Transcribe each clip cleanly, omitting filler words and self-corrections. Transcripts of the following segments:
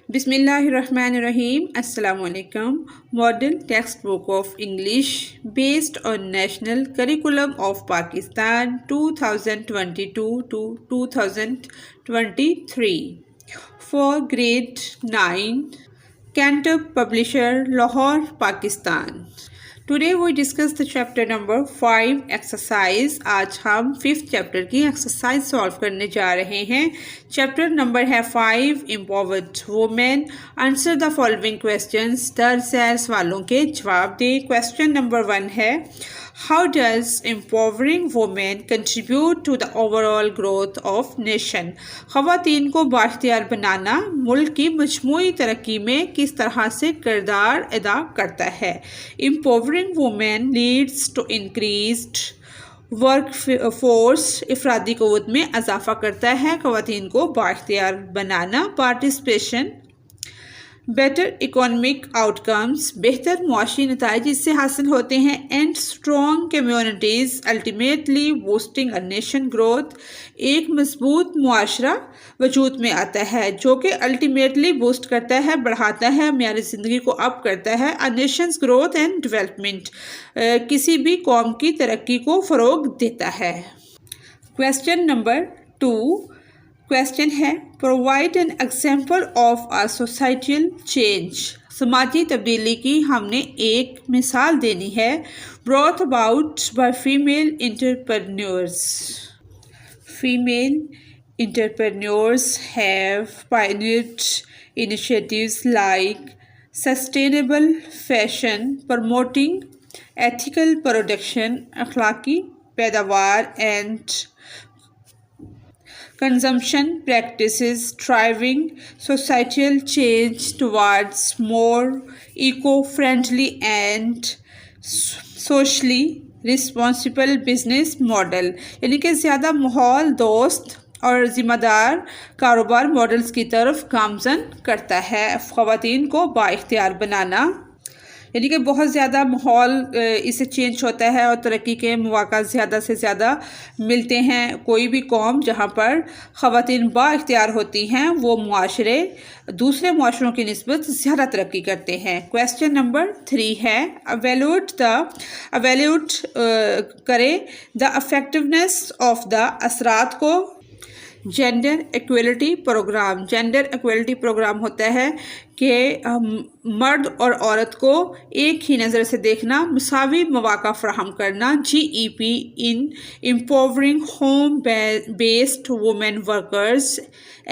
Bismillahirrahmanirrahim. Assalamu alaikum. Model textbook of English based on National Curriculum of Pakistan 2022 to 2023 for grade 9. Cantor Publisher, Lahore, Pakistan. Today we discuss the chapter number 5 exercise. आज हम 5th chapter की exercise solve करने जा रहे हैं. Chapter number है 5 empowered women. Answer the following questions. 10 सवालों के जवाब दें. क्वेश्चन नंबर 1 है How does empowering women contribute to the overall growth of nation? ख़वातीन को बाख्तियार बनाना मुल्क की मजमूई तरक्की में किस तरह से किरदार अदा करता है. Empowering women leads to increased work force. इफरादी क़ुव्वत में इजाफा करता है. ख़वातीन को बाख्तियार बनाना. पार्टिसिपेशन. Better economic outcomes. बेहतर मुआशी नताइज इससे हासिल होते हैं. And strong communities ultimately boosting a nation growth. एक मजबूत मुआशरा वजूद में आता है जो कि अल्टीमेटली बूस्ट करता है, बढ़ाता है, मेयार ज़िंदगी को अप करता है. A nation's growth and development किसी भी कौम की तरक्की को फ़रोग देता है. Question number 2. क्वेश्चन है provide an example of a societal change. समाजी तब्दीली की हमने एक मिसाल देनी है. Brought about by female entrepreneurs. Female entrepreneurs have pioneered initiatives like sustainable fashion, promoting ethical production, अखलाकी पैदावार and consumption practices, driving societal change towards more eco-friendly and socially responsible business model. यानी कि ज़्यादा माहौल दोस्त और ज़िम्मेदार कारोबार मॉडल्स की तरफ गामज़न करता है. ख़वातीन को बाइख्तियार बनाना यानी कि बहुत ज़्यादा माहौल इससे चेंज होता है और तरक्की के मौक़ा ज़्यादा से ज़्यादा मिलते हैं. कोई भी कौम जहाँ पर ख़वातीन बाइख्तियार होती हैं वो मुआशरे दूसरे मुआशरों की निस्बत ज़्यादा तरक्की करते हैं. क्वेश्चन नंबर 3 है एवेल्यूट करें द इफ़ेक्टिवनेस ऑफ द असरात को. Gender equality programme. Gender equality programme होता है कि मर्द और औरत को एक ही नज़र से देखना, मुसावी मौक़ा फ़राहम करना. GEP in empowering home based women workers.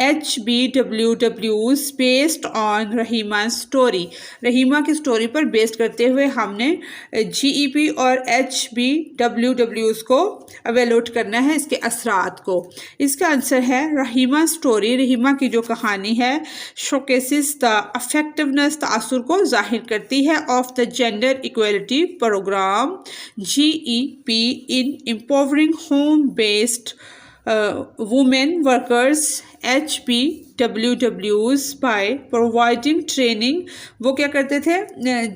HBWWs based on Rahima story. Rahima की स्टोरी पर बेस्ड करते हुए हमने GEP और HBWWs को एवेल्यूट करना है, इसके असरात को. इसका आंसर है रहीमा स्टोरी. रहीमा की जो कहानी है शोकेसेस द इफेक्टिवनेस, तासुर को जाहिर करती है of the gender equality programme. GEP in empowering home based women workers HBWWs by providing training. वो क्या करते थे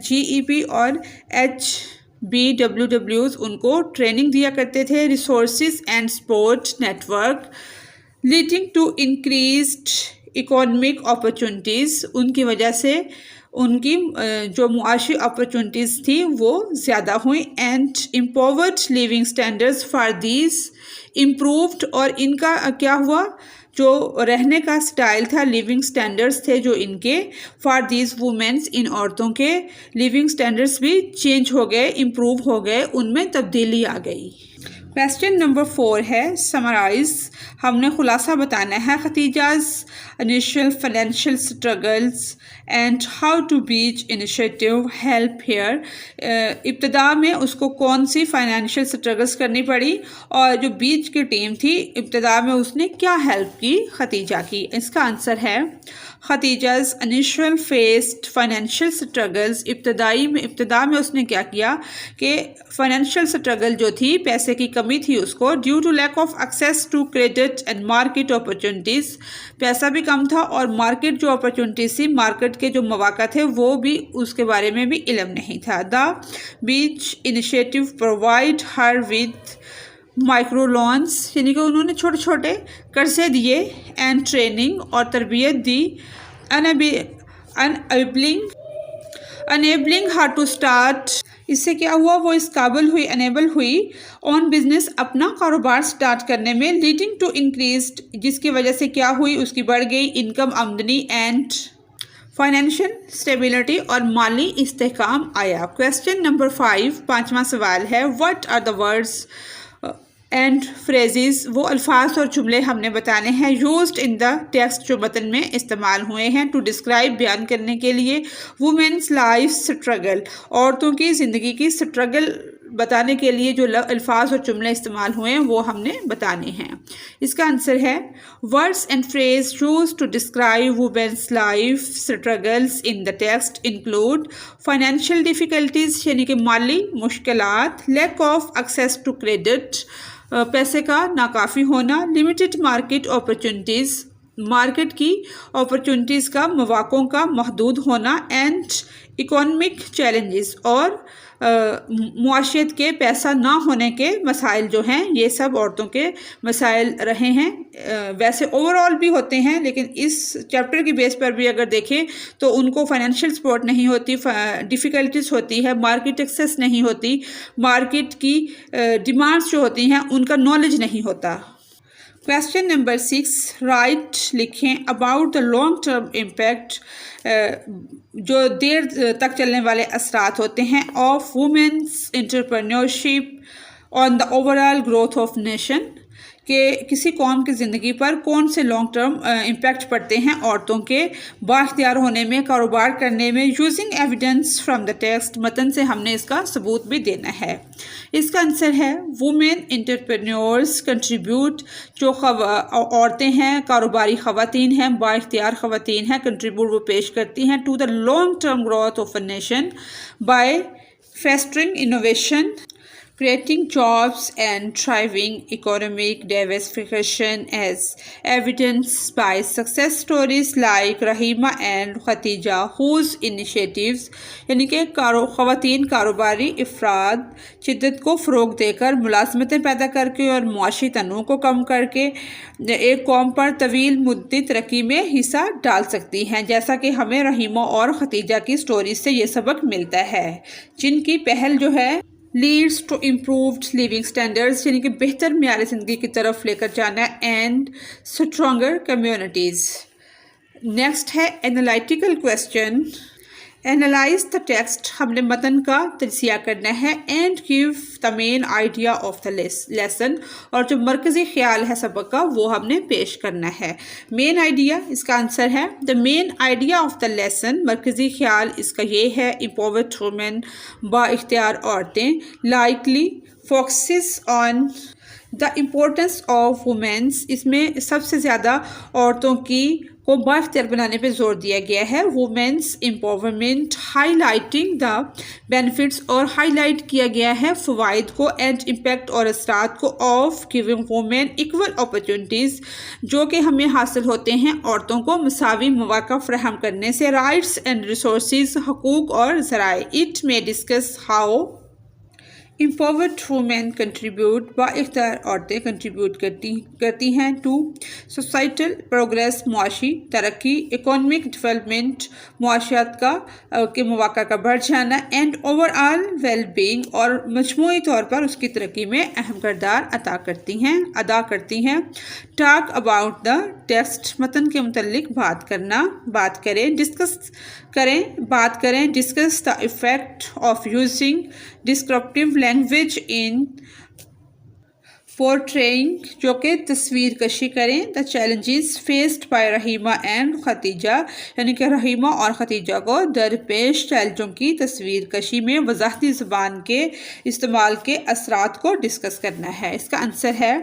GEP और HBWWs उनको ट्रेनिंग दिया करते थे. Resources and support network leading to increased economic opportunities. उनकी वजह से उनकी जो मुआशी अपॉर्चुनिटीज़ थी वो ज़्यादा हुई. And empowered living standards for these improved. और इनका क्या हुआ, जो रहने का स्टाइल था, लिविंग स्टैंडर्ड्स थे जो इनके फॉर दीज वुमेन्स, इन औरतों के लिविंग स्टैंडर्ड्स भी चेंज हो गए, इम्प्रूव हो गए, उनमें तब्दीली आ गई. क्वेश्चन नंबर 4 है समराइज. हमने खुलासा बताना है खतीजाज initial financial struggles and how to beach initiative help her. इब्तदा में उसको कौन सी फाइनेंशियल स्ट्रगल्स करनी पड़ी और जो बीच की टीम थी इब्तदा में उसने क्या हेल्प की खतीजा की. इसका आंसर है खतीजाज इनिशियल फेस्ड फाइनेंशियल स्ट्रगल्स. इब्तदा में उसने क्या किया कि फाइनेंशियल स्ट्रगल जो थी, पैसे की कमी थी उसको, due to lack of access to credit and market opportunities. पैसा भी कम था और मार्केट जो अपॉर्चुनिटीज़ थी, मार्केट के जो मौक़ा थे वो भी उसके बारे में भी इल्म नहीं था. The beach initiative provide her with micro loans, यानी कि उन्होंने छोटे छोटे कर्जे दिए, एंड ट्रेनिंग और तरबियत दी enabling her to start। इससे क्या हुआ, वो इस काबिल हुई, अनेबल हुई ऑन बिजनेस, अपना कारोबार स्टार्ट करने में, लीडिंग टू इंक्रीज्ड, जिसकी वजह से क्या हुई, उसकी बढ़ गई इनकम, आमदनी, एंड फाइनेंशियल स्टेबिलिटी, और माली इस्तेहकाम आया। क्वेश्चन नंबर 5, पाँचवा सवाल है, what are the words and phrases, वो अल्फाज और जुमले हमने बताने हैं यूज्ड इन द टेक्स्ट, जो मतन में इस्तेमाल हुए हैं, टू डिस्क्राइब, बयान करने के लिए, वुमेन्स लाइफ स्ट्रगल, औरतों की ज़िंदगी की स्ट्रगल बताने के लिए जो अल्फाज और जुमले इस्तेमाल हुए हैं वो हमने बताने हैं। इसका आंसर है words and phrase use to describe women's life struggles in the text include financial difficulties, यानी कि माली मुश्किलात, lack of access to credit, पैसे का नाकाफ़ी होना, लिमिटेड मार्केट अपॉर्चुनिटीज़, मार्केट की अपॉर्चुनिटीज़ का, मौक़ों का महदूद होना, एंड इकोनॉमिक चैलेंजेस, और मुआशियत के पैसा ना होने के मसाइल जो हैं, ये सब औरतों के मसाइल रहे हैं। वैसे ओवरऑल भी होते हैं, लेकिन इस चैप्टर की बेस पर भी अगर देखें तो उनको फाइनेंशियल सपोर्ट नहीं होती, डिफ़िकल्टीज होती है, मार्केट एक्सेस नहीं होती, मार्केट की डिमांड्स जो होती हैं उनका नॉलेज नहीं होता। क्वेश्चन नंबर 6, राइट, लिखें about the long term impact, जो देर तक चलने वाले असरात होते हैं, of women's entrepreneurship on the overall growth of nation, कि किसी कौम की ज़िंदगी पर कौन से लॉन्ग टर्म इम्पैक्ट पड़ते हैं औरतों के बाख्तियार होने में, कारोबार करने में, using evidence from the text, मतन से हमने इसका सबूत भी देना है। इसका आंसर है वुमेन एंटरप्रेन्योर्स कंट्रीब्यूट, जो औरतें हैं, कारोबारी ख़वातीन हैं, बाख्तियार ख़वातीन हैं, कंट्रीब्यूट वो पेश करती हैं to the long term growth of a nation by fostering innovation, creating jobs and driving economic diversification, as evidenced by success stories like Rahima and Khatija, whose initiatives, यानी कि ख़वातीन कारोबारी अफराद शिद्दत को फ़रोग़ देकर, मुलाज़मतें पैदा करके और मुआशी तनों को कम करके एक कौम पर तवील मुद्दती तरक्की में हिस्सा डाल सकती हैं, जैसा कि हमें रहीमा और खतीजा की स्टोरीज से ये सबक मिलता है, जिनकी पहल जो है leads to improved living standards, यानी कि बेहतर म्यार ज़िंदगी की तरफ लेकर जाना, एंड स्ट्रॉन्गर कम्युनिटीज़। नेक्स्ट है analytical question, analyse the text, हमने मतन का तजिया करना है, and give the main idea of the lesson, और जो मरकज़ी ख्याल है सबक का वो हमने पेश करना है। मेन आइडिया, इसका आंसर है the main idea of the lesson, मरकज़ी ख्याल इसका ये है, एम्पावर्ड वुमेन, बाइख्तियार औरतें, likely focuses on the importance of women's, इसमें सबसे ज़्यादा औरतों की को बाख्तियार बनाने पे जोर दिया गया है, women's empowerment, highlighting the benefits, और हाईलाइट किया गया है फ़वाइद को, एंड इम्पैक्ट और असरात को, of giving women equal opportunities, जो कि हमें हासिल होते हैं औरतों को मसावी मौक़ा फ़राहम करने से, राइट्स एंड रिसोर्सेज, हकूक़ और ज़राए। इट में discuss how empowered women contribute, बाइख्तियार औरतें कंट्रीब्यूट करती हैं टू सोसाइटल प्रोग्रेस, मुआशी तरक्की, इकोनॉमिक डेवलपमेंट, मुआशियात का के मौक़ा का बढ़ जाना, एंड ओवरऑल वेल बीइंग, और मजमूई तौर पर उसकी तरक्की में अहम किरदार अदा करती हैं। टॉक अबाउट द टेक्स्ट, मतन के मुतल्लिक बात करें, discuss the effect of using descriptive language in portraying, जो कि तस्वीर कशी करें, the challenges faced by Rahima and Khatija, यानी कि रहीमा और खतीजा को दरपेश चैलेंजों की तस्वीर कशी में वजाहती ज़ुबान के इस्तेमाल के असरात को डिस्कस करना है। इसका आंसर है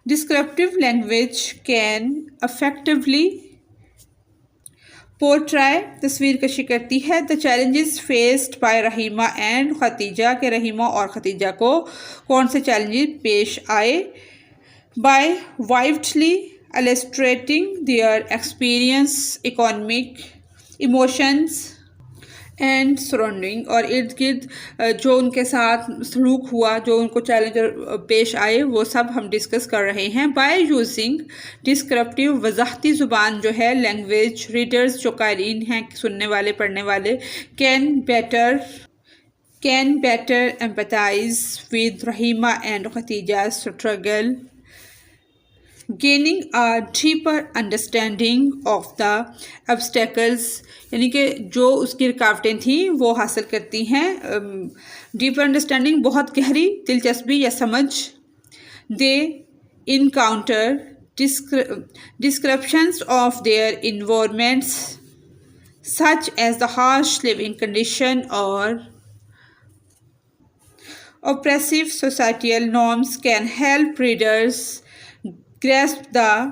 descriptive language can effectively portray, तस्वीर कशी करती है, the challenges faced by Rahima and Khatija, के रहीमा और खतीजा को कौन से चैलेंजेस पेश आए, by widely illustrating their experience, economic, emotions and surrounding, और इर्द गिर्द जो उनके साथ सलूक हुआ, जो उनको चैलेंज पेश आए, वो सब हम डिस्कस कर रहे हैं। बाय यूजिंग डिस्क्रिप्टिव वजाहती ज़ुबान जो है लैंग्वेज, रीडर्स जो कारीन हैं, सुनने वाले पढ़ने वाले, can better empathise with Rahima and Khatija struggle, gaining a deeper understanding of the obstacles, यानी कि जो उसकी रुकावटें थी वो हासिल करती हैं डीपर अंडरस्टैंडिंग, बहुत गहरी दिलचस्पी या समझ। They encounter descriptions of their environments such as the harsh living condition और oppressive societal norms can help readers grasp the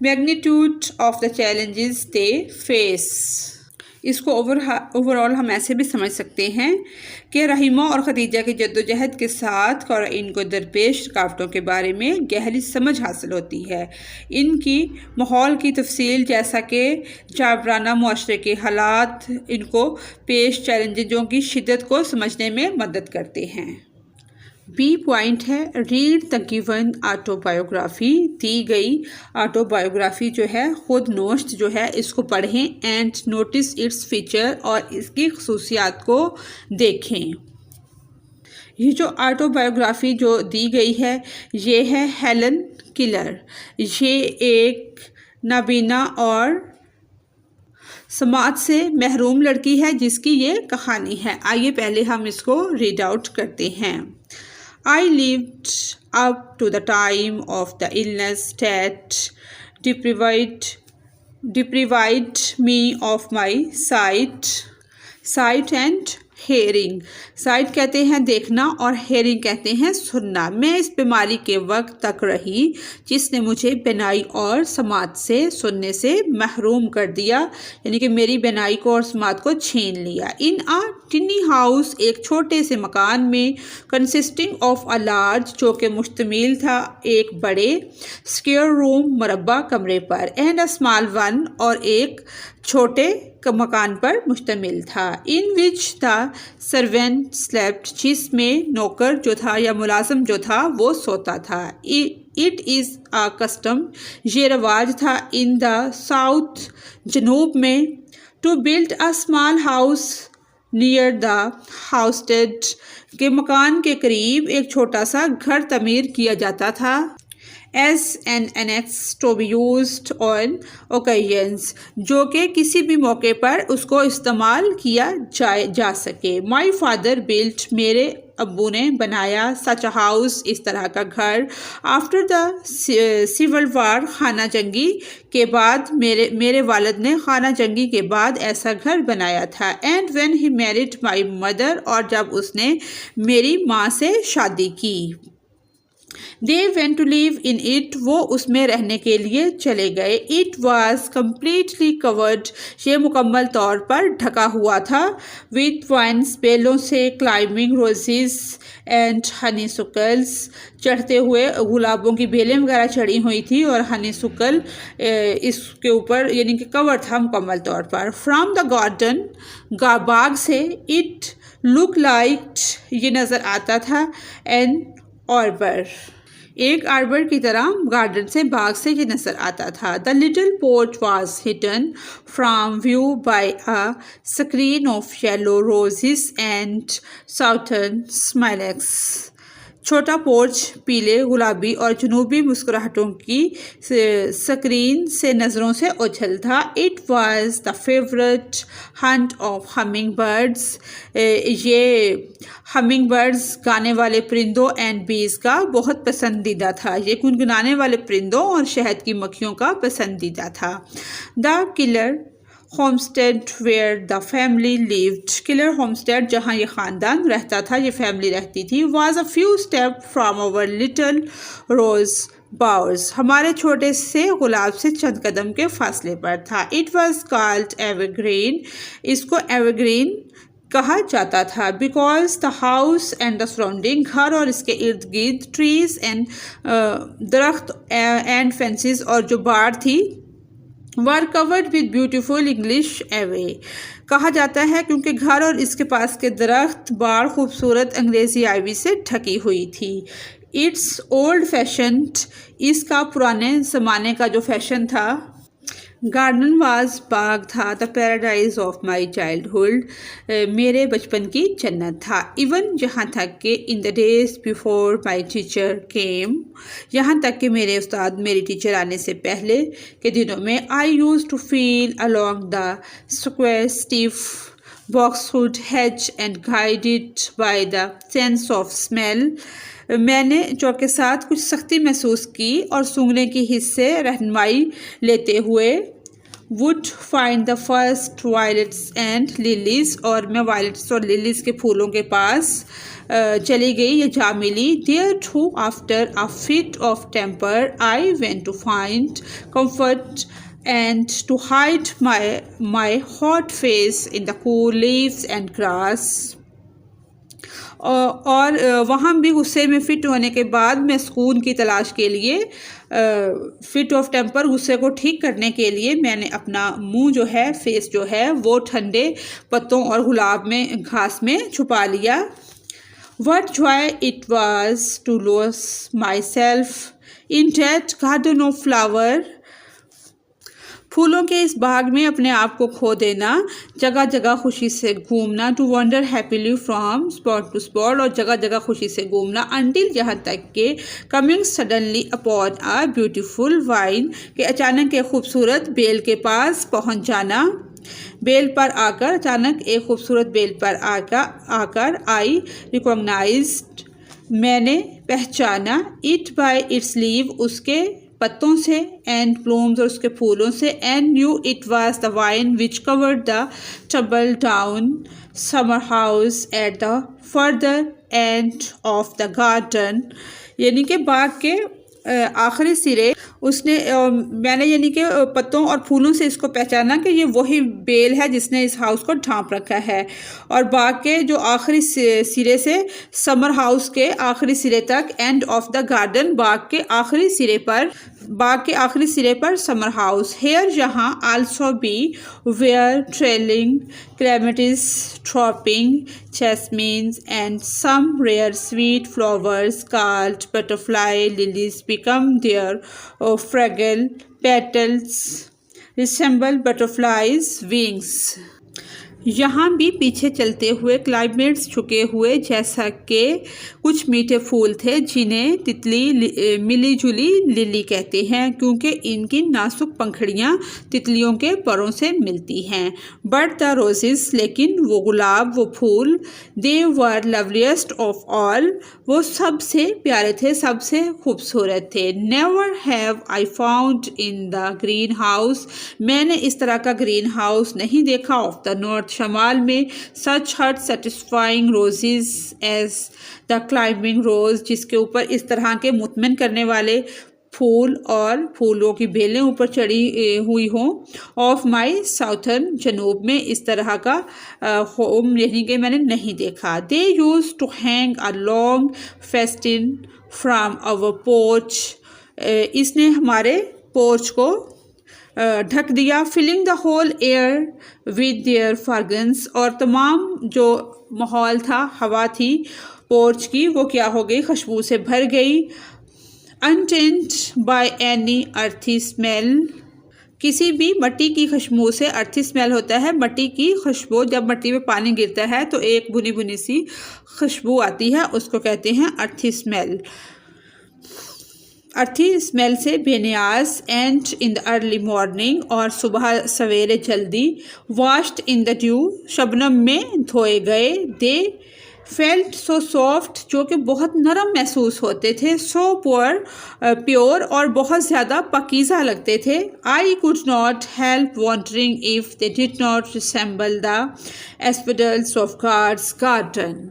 magnitude of the challenges they face. इसको ओवरऑल हम ऐसे भी समझ सकते हैं कि रहीमा और खदीजा की जद्दोजहद के साथ क़ारीन को दरपेश रुकावटों के बारे में गहरी समझ हासिल होती है। इनकी माहौल की तफसील, जैसा कि जाबराना मुआशरे के हालात इनको पेश चैलेंजों की शिद्दत को समझने में मदद करते हैं। बी पॉइंट है, रीड द गिवन ऑटोबायोग्राफी, दी गई ऑटोबायोग्राफी जो है, खुद नोश्त जो है, इसको पढ़ें एंड नोटिस इट्स फीचर, और इसकी खसूसियात को देखें। ये जो ऑटोबायोग्राफी जो दी गई है ये है हेलन किलर। ये एक नाबीना और समाज से महरूम लड़की है जिसकी ये कहानी है। आइए पहले हम इसको रीड आउट करते हैं। I lived up to the time of the illness that deprived me of my sight and hearing. Site कहते हैं देखना और हेयरिंग कहते हैं सुनना। मैं इस बीमारी के वक्त तक रही जिसने मुझे बिनाई और समात से सुनने से महरूम कर दिया, यानी कि मेरी बिनाई को और समात को छीन लिया। इन आ टिनी हाउस, एक छोटे से मकान में, कंसिस्टिंग ऑफ अ लार्ज, जो कि मुश्तमिल था एक बड़े, स्क्वायर रूम, मुरब्बा कमरे पर, एंड अ स्मॉल वन, और एक छोटे मकान पर मुश्तमिल था। इन विच द सर्वेंट स्लेप्ट, जिसमें नौकर जो था या मुलाजिम जो था वो सोता था। इट इज़ अ कस्टम, ये रवाज था, इन द साउथ, जनूब में, to build a small house near the homestead, के मकान के करीब एक छोटा सा घर तमीर किया जाता था। as an annex to be used on occasions, जो कि किसी भी मौके पर उसको इस्तेमाल किया जा सके। My father built, मेरे अब्बू ने बनाया, such a house, इस तरह का घर, after the civil war, खाना जंगी के बाद, मेरे वालिद ने खाना जंगी के बाद ऐसा घर बनाया था। And when he married my mother, और जब उसने मेरी माँ से शादी की। They went to live in it, वो उसमें रहने के लिए चले गए। It was completely covered, ये मुकम्मल तौर पर ढका हुआ था, with vines, बेलों से, climbing roses and honeysuckles, चढ़ते हुए गुलाबों की बेलें वगैरह चढ़ी हुई थी, और honeysuckle इसके ऊपर, यानी कि कवर था मुकम्मल तौर पर। From the garden, बाग से, it looked like, ये नज़र आता था, an arbor, एक आर्बर की तरह, गार्डन से, बाग से ये नजर आता था। The little porch was hidden from view by a screen of yellow roses and southern smilax, छोटा पोर्च पीले, गुलाबी और जनूबी मुस्कुराहटों की स्क्रीन से नज़रों से ओझल था। It was the favourite Hunt of humming birds, ये हमिंग बर्ड्स गाने वाले परिंदों एंड बीज का बहुत पसंदीदा था, ये गुनगुनाने वाले परिंदों और शहद की मक्खियों का पसंदीदा था। The Keller homestead where the family lived, Keller homestead जहाँ ये ख़ानदान रहता था, ये फैमिली रहती थी, was a few step from our little rose bowers, हमारे छोटे से गुलाब से चंद कदम के फासले पर था। इट वाज कॉल्ड एवरग्रीन, इसको एवरग्रीन कहा जाता था, because the house and the surrounding, घर और इसके इर्द गिर्द, ट्रीज एंड दरख्त एंड फेंसेस, और जो बाड़ थी were covered with beautiful English ivy. कहा जाता है क्योंकि घर और इसके पास के दरख्त बाड़ खूबसूरत अंग्रेज़ी आइवी से ढकी हुई थी। इट्स ओल्ड फैशन्ड, इसका पुराने ज़माने का जो फैशन था। गार्डन वाज, बाग था। The paradise of my childhood, मेरे बचपन की जन्नत था। इवन यहाँ तक कि in the days before my teacher came, यहाँ तक कि मेरे उस्ताद मेरी टीचर आने से पहले के दिनों में I used to feel along the square stiff boxwood hedge and guided by the sense of smell, मैंने चौक के साथ कुछ सख्ती महसूस की और सूंघने की हिस्से रहनुमाई लेते हुए would find the first violets and lilies, और मैं वायलेट्स और लिलीज के फूलों के पास चली गई या जा मिली। There too after a fit of temper I went to find comfort and to hide my hot face in the cool leaves and grass। और वहाँ भी गुस्से में फ़िट होने के बाद मैं सुकून की तलाश के लिए, फिट ऑफ टेम्पर, गुस्से को ठीक करने के लिए मैंने अपना मुंह जो है, फेस जो है, वो ठंडे पत्तों और गुलाब में घास में छुपा लिया। What joy it was to lose myself in that garden of flower, फूलों के इस बाग में अपने आप को खो देना, जगह जगह खुशी से घूमना। To wander happily from spot to spot, और जगह जगह खुशी से घूमना। अंटिल, यहाँ तक के coming suddenly upon a beautiful wine, के अचानक एक खूबसूरत बेल के पास पहुँच जाना। बेल पर आकर, अचानक एक खूबसूरत बेल पर आकर आई रिकॉग्नाइज्ड, मैंने पहचाना। इट बाय इट्स लीव, उसके पत्तों से, एंड ब्लूम्स, और उसके फूलों से, and knew it was the wine which covered the stubble down summer house at the further and of the garden, यानी कि बाग के आखिरी सिरे उसने, मैंने यानी कि पत्तों और फूलों से इसको पहचाना कि ये वही बेल है जिसने इस हाउस को ढांप रखा है। और बाग के जो आखिरी सिरे से समर हाउस के आखिरी सिरे तक, एंड ऑफ द गार्डन, बाग के आखिरी सिरे पर समर हाउस। हेयर, यहाँ, also be, where trailing clematis drooping jasmines and some rare sweet flowers called butterfly lilies become their fragile petals resemble butterflies' wings। यहाँ भी पीछे चलते हुए क्लाइमेट्स झुके हुए जैसा कि कुछ मीठे फूल थे जिन्हें तितली मिली जुली लिली कहते हैं, क्योंकि इनकी नाजुक पंखड़ियाँ तितलियों के परों से मिलती हैं। बट द रोजेस, लेकिन वो गुलाब, वो फूल, दे वर लवलीस्ट ऑफ ऑल, वो सबसे प्यारे थे, सबसे खूबसूरत थे। Never have I found in the green house, मैंने इस तरह का ग्रीन हाउस नहीं देखा। ऑफ द नॉर्थ, शमाल में, such hot satisfying roses as the climbing rose, जिसके ऊपर इस तरह के मुतमिन करने वाले फूल और फूलों की बेलें ऊपर चढ़ी हुई हों। ऑफ माई साउथर्न, जनूब में इस तरह का होम यानी कि मैंने नहीं देखा। They used to hang a long festoon from our porch, इसने हमारे पोर्च को ढक दिया। Filling the whole air with their fragrance, और तमाम जो माहौल था, हवा थी पोर्च की, वो क्या हो गई, खुशबू से भर गई। अनटेंट बाय एनी अर्थी स्मेल, किसी भी मट्टी की खुशबू से, अर्थी स्मेल होता है मट्टी की खुशबू, जब मट्टी में पानी गिरता है तो एक बुनी बुनी सी खुशबू आती है, उसको कहते हैं अर्थी स्मेल। अर्थी स्मेल से बेनियाज। And in the early morning, और सुबह सवेरे जल्दी। वॉश्ड इन द ड्यू, शबनम में धोए गए। दे फेल्ट सो सॉफ्ट, जो कि बहुत नरम महसूस होते थे। सो प्योर, और बहुत ज़्यादा पकीज़ा लगते थे। I could not help wondering if they did not resemble the asphodels of God's garden,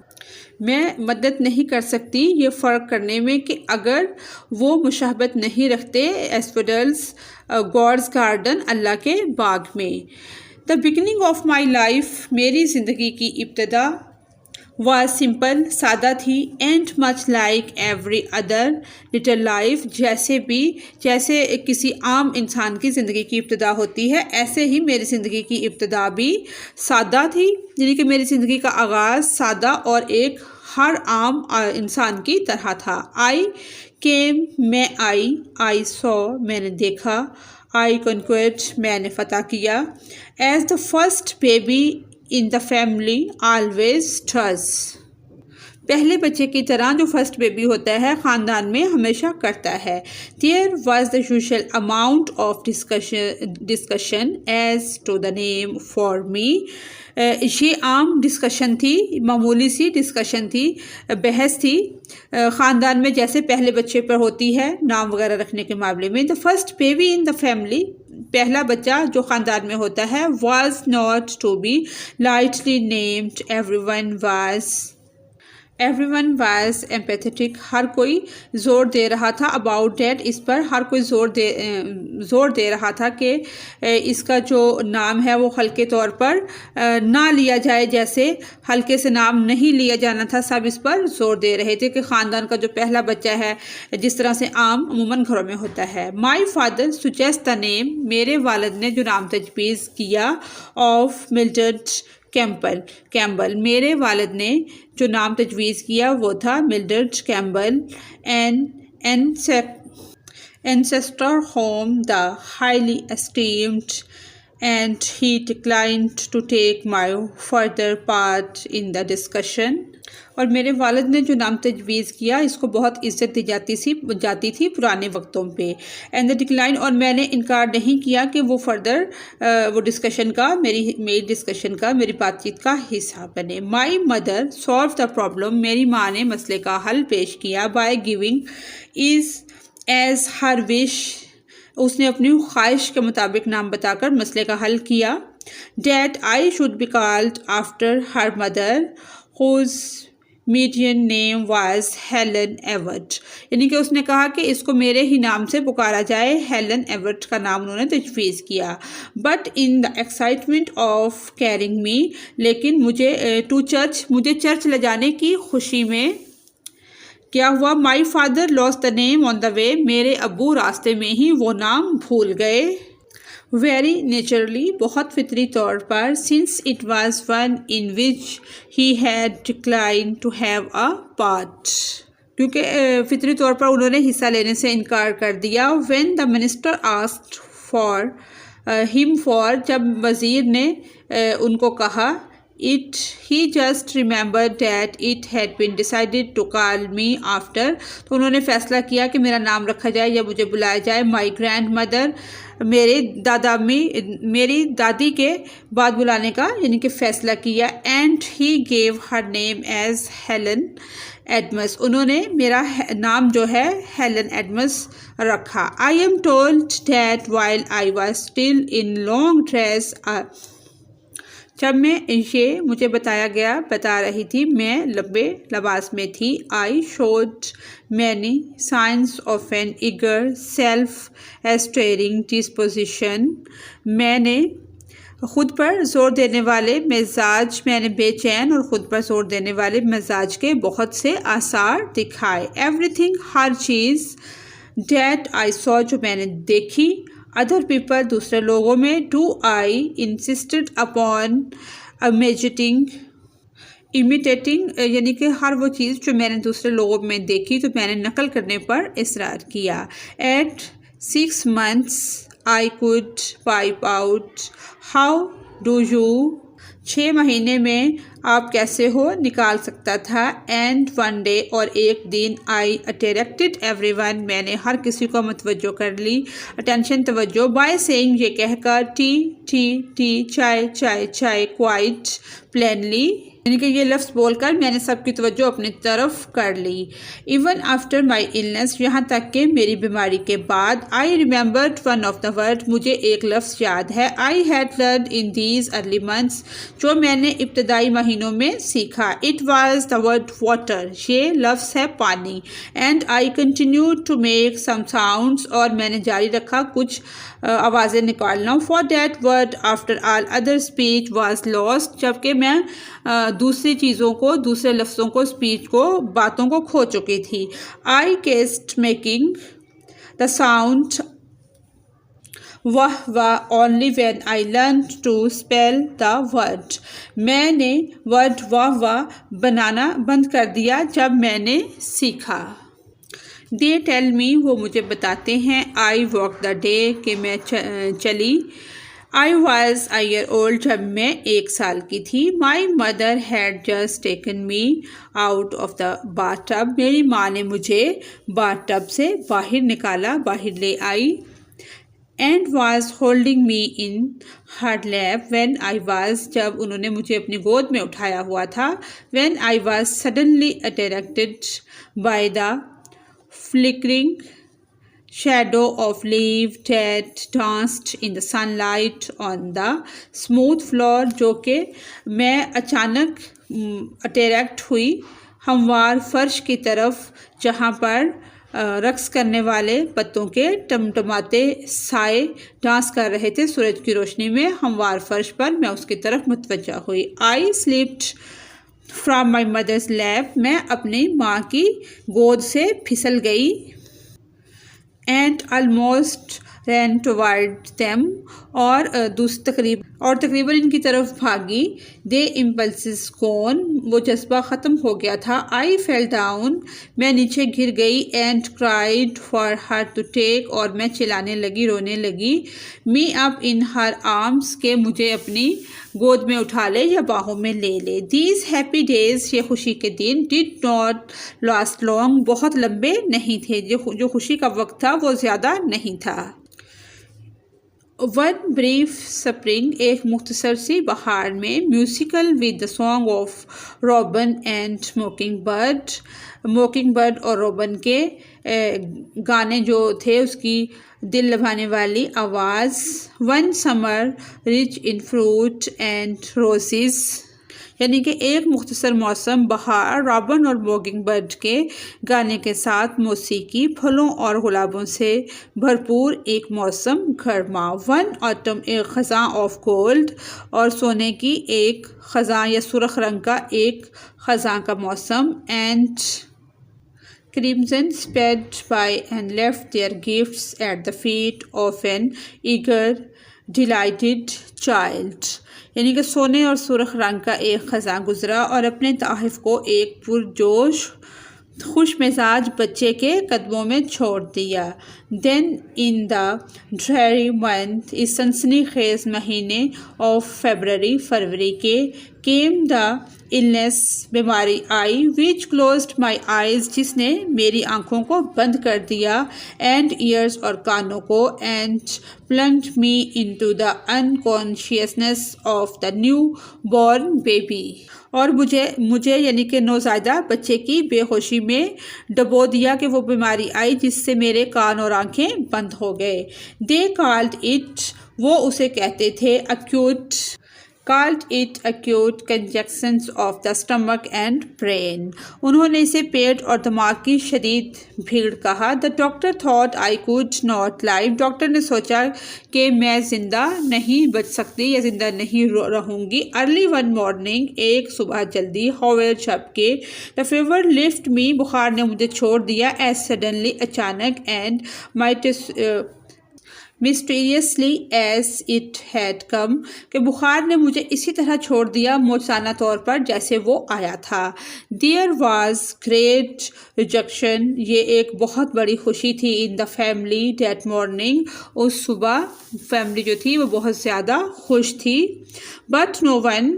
मैं मदद नहीं कर सकती ये फ़र्क करने में कि अगर वो मुशाबत नहीं रखते एस्पेडल्स गॉड्स गार्डन, अल्लाह के बाग में। The beginning of my life, मेरी ज़िंदगी की इब्तदा। was simple, सादा थी, and much like every other little life, जैसे किसी आम इंसान की ज़िंदगी की इब्तिदा होती है, ऐसे ही मेरी ज़िंदगी की इब्तिदा भी सादा थी, यानी कि मेरी ज़िंदगी का आगाज़ सादा और एक हर आम इंसान की तरह था। आई केम, मैं आई सॉ, मैंने देखा, आई कॉन्क्वेट, मैंने फतह किया, as the first baby in the family always does, पहले बच्चे की तरह जो फर्स्ट बेबी होता है ख़ानदान में हमेशा करता है। There was the usual amount of discussion as to the name for me, ये आम डिस्कशन थी, मामूली सी डिस्कशन थी, बहस थी ख़ानदान में जैसे पहले बच्चे पर होती है नाम वगैरह रखने के मामले में। The first baby in the family, पहला बच्चा जो ख़ानदान में होता है, was not to be lightly named, everyone was empathetic, हर कोई ज़ोर दे रहा था about that, इस पर हर कोई ज़ोर दे रहा था कि इसका जो नाम है वो हल्के तौर पर ना लिया जाए, जैसे हल्के से नाम नहीं लिया जाना था, सब इस पर ज़ोर दे रहे थे कि ख़ानदान का जो पहला बच्चा है जिस तरह से आम अमूमन घरों में होता है। My father suggest the name, मेरे वालिद ने जो नाम तजवीज़ किया, ऑफ मिल्ड्रेड कैम्बल, मेरे वालिद ने जो नाम तजवीज़ किया वो था Mildred Campbell, an ancestor home, the highly esteemed, and he declined to take my further part in the discussion. और मेरे वालिद ने जो नाम तजवीज़ किया इसको बहुत इज़्ज़त दी जाती थी पुराने वक्तों पे। एंड द डिक्लाइन, और मैंने इनकार नहीं किया कि वो फर्दर वो डिस्कशन का मेरी डिस्कशन का, मेरी बातचीत का हिस्सा बने। My mother solve the problem, मेरी माँ ने मसले का हल पेश किया, by giving is as her wish, उसने अपनी ख्वाहिश के मुताबिक नाम बताकर मसले का हल किया। That I should be called after her mother whose maiden name was Helen Everett, यानी कि उसने कहा कि इसको मेरे ही नाम से पुकारा जाए, हेलन एवर्ट का नाम उन्होंने तजवीज़ किया। But in the excitement of carrying me, लेकिन मुझे चर्च ले जाने की खुशी में क्या हुआ, my father lost the name on the way, मेरे अब्बू रास्ते में ही वो नाम भूल गए। वेरी नेचुरली, बहुत फितरी तौर पर, since it was one in which he had decline to have a part, क्योंकि फितरी तौर पर उन्होंने हिस्सा लेने से इनकार कर दिया। When the minister asked for him for, जब वज़ीर ने उनको कहा, he just remembered that it had been decided to call me after, तो उन्होंने फ़ैसला किया कि मेरा नाम रखा जाए या मुझे बुलाया जाए। माई ग्रैंड मदर, मेरी दादी के बाद बुलाने का यानी कि फ़ैसला किया। And he gave her name as Helen Adams, उन्होंने मेरा नाम जो है हेलन एडमस रखा। I am told that while I was still in long dress, जब मुझे बता रही थी मैं लंबे लिबास में थी। I showed many science of an eager self steering disposition, मैंने खुद पर जोर देने वाले मिजाज, मैंने बेचैन और ख़ुद पर जोर देने वाले मिजाज के बहुत से आसार दिखाए। Everything, her cheese, that I saw, जो मैंने देखी, अदर पीपल, दूसरे लोगों में, do I insisted upon imitating, यानी कि हर वो चीज़ जो मैंने दूसरे लोगों में देखी तो मैंने नकल करने पर इसरार किया। At 6 months I could pipe out how do you, 6 महीने में आप कैसे हो निकाल सकता था। एंड वन डे, और एक दिन, आई अट्रैक्टेड एवरीवन, मैंने हर किसी को मतवज्जो कर ली, अटेंशन तवज्जो, बाय सेइंग, ये कहकर, टी टी टी, चाय चाय चाय, क्वाइट प्लेनली, यानी कि ये लफ्ज़ बोलकर मैंने सबकी तवज्जो अपनी तरफ कर ली। इवन आफ्टर माई इलनेस, यहाँ तक कि मेरी बीमारी के बाद। I remembered one of the word, मुझे एक लफ्ज़ याद है। I had learn in these early months, जो मैंने इब्तदाई महीनों में सीखा। It was the word water, ये लफ्ज़ है पानी। And I continue to make some sounds, और मैंने जारी रखा कुछ आवाज़ें निकालना। For that word word after all other speech was lost, जबकि मैं दूसरी चीज़ों को, दूसरे लफ्ज़ों को, स्पीच को, बातों को खो चुकी थी. I kept making the sound वह only when I learned to spell the word. मैंने वर्ड वाह बनाना बंद कर दिया जब मैंने सीखा. They tell me, वो मुझे बताते हैं, I walked the day, कि मैं चली. I was a year old, जब मैं 1 साल की थी. My mother had just taken me out of the bathtub. मेरी माँ ने मुझे bathtub से बाहर निकाला, बाहर ले आई. And was holding me in her lap when I was, जब उन्होंने मुझे अपनी गोद में उठाया हुआ था. When I was suddenly attracted by the flickering shadow of leaf that danced in the sunlight on the smooth floor, जो कि मैं अचानक अट्रैक्ट हुई हमवार फर्श की तरफ, जहाँ पर रक्स करने वाले पत्तों के टमटमाते साए डांस कर रहे थे सूरज की रोशनी में हमवार फर्श पर. मैं उसकी तरफ मुतवज्जा हुई. I slipped from my mother's lap. मैं अपनी माँ की गोद से फिसल गई. And almost ran toward them. और तकरीबन इनकी तरफ भागी. They impulses gone. वो जज्बा ख़त्म हो गया था. I fell down. मैं नीचे गिर गई. And cried for her to take. और मैं चिल्लाने लगी, रोने लगी. Me up in her arms, के मुझे अपनी गोद में उठा ले या बाहों में ले ले. These happy days, ये खुशी के दिन, did not last long. बहुत लंबे नहीं थे. जो खुशी का वक्त था वो ज़्यादा नहीं था. One brief spring, एक मुख्तसर सी बहार में. Musical with the song of Robin and Mockingbird. Mockingbird और Robin के गाने जो थे, उसकी दिल लभाने वाली आवाज़. One summer rich in fruit and roses, यानी कि एक मुख्तसर मौसम बहार, रॉबिन और मोकिंगबर्ड के गाने के साथ मौसीकी, फलों और गुलाबों से भरपूर एक मौसम गर्मा. वन ऑटम, एक ख़ज़ां ऑफ गोल्ड, और सोने की एक ख़ज़ां या सुर्ख रंग का एक ख़ज़ां का मौसम. And crimson sped by and left their gifts at the feet of an eager delighted child. यानी कि सोने और सुर्ख रंग का एक ख़ज़ां गुजरा और अपने तोहफ़ को एक पुरजोश खुश मिजाज बच्चे के कदमों में छोड़ दिया. Then in the dry month, इस सनसनी खेज महीने ऑफ फरवरी के, केम द इलनेस, बीमारी आई, विच क्लोज्ड माई आइज़, जिसने मेरी आँखों को बंद कर दिया, एंड ईयर्स और कानों को, and plunged me into the unconsciousness of the new born baby, और मुझे यानी कि नौज़ायदा बच्चे की बेहोशी में डबो दिया कि वो बीमारी आई जिससे मेरे कान और आँखें बंद हो गए. दे कॉल्ड इट, वो उसे कहते थे, acute congestions of the stomach and brain. उन्होंने इसे पेट और दिमाग की शदीद भीड़ कहा. The doctor thought I could not live. Doctor ने सोचा कि मैं ज़िंदा नहीं बच सकती या ज़िंदा नहीं रहूँगी. Early one morning, एक सुबह जल्दी, however जबकि, the fever left me, बुखार ने मुझे छोड़ दिया, as suddenly, अचानक, and mysteriously as it had come, कि बुखार ने मुझे इसी तरह छोड़ दिया मौजूदा तौर पर जैसे वो आया था. There was great rejoicing, ये एक बहुत बड़ी खुशी थी, in the family that morning, उस सुबह फैमिली जो थी वो बहुत ज़्यादा खुश थी. But no one,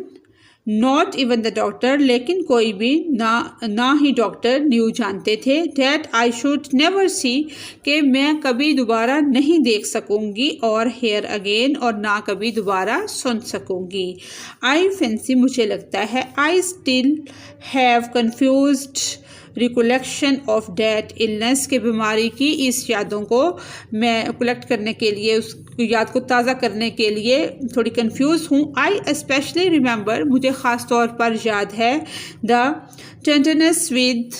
not even the doctor, लेकिन कोई भी ना ही डॉक्टर न्यू जानते थे, that I should never see, कि मैं कभी दोबारा नहीं देख सकूँगी, और हेयर अगेन, और ना कभी दोबारा सुन सकूँगी. आई फैंसी, मुझे लगता है, I still have confused recollection of that illness, के बीमारी की इस यादों को मैं कलेक्ट करने के लिए, उस याद को ताज़ा करने के लिए थोड़ी कंफ्यूज हूँ. आई स्पेशली रिमेंबर, मुझे ख़ास तौर पर याद है, the tenderness with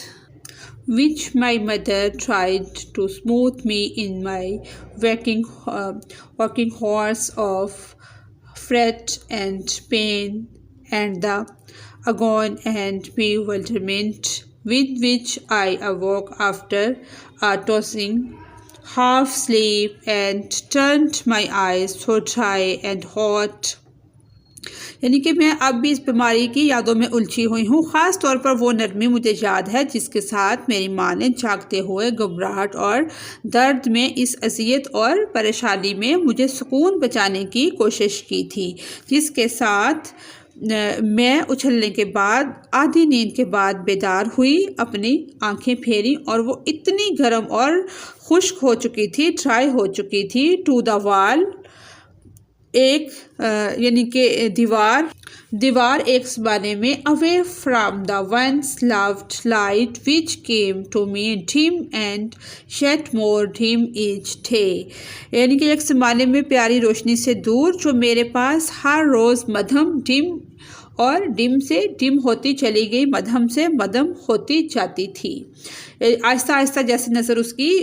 which my mother tried to smooth me in my working horse of fret and pain and the agony and bewilderment with which I awoke after tossing half sleep and turned my eyes so dry and hot। यानी कि मैं अब भी इस बीमारी की यादों में उलझी हुई हूँ। ख़ास तौर पर वो नरमी मुझे याद है जिसके साथ मेरी माँ ने जागते हुए घबराहट और दर्द में इस अज़ियत और परेशानी में मुझे सुकून बचाने की कोशिश की थी, जिसके साथ मैं उछलने के बाद आधी नींद के बाद बेदार हुई, अपनी आंखें फेरी और वो इतनी गर्म और खुश्क हो चुकी थी, ड्राई हो चुकी थी। टू द वॉल, एक यानी कि दीवार एक ज़माने में away from the once loved light which came to me dim and yet more dim each day. यानी कि एक ज़माने में प्यारी रोशनी से दूर जो मेरे पास हर रोज़ मध्यम डिम और डिम से डिम होती चली गई, मध्यम से मध्यम होती जाती थी। आहिस्ता आहिस्ता जैसे नज़र उसकी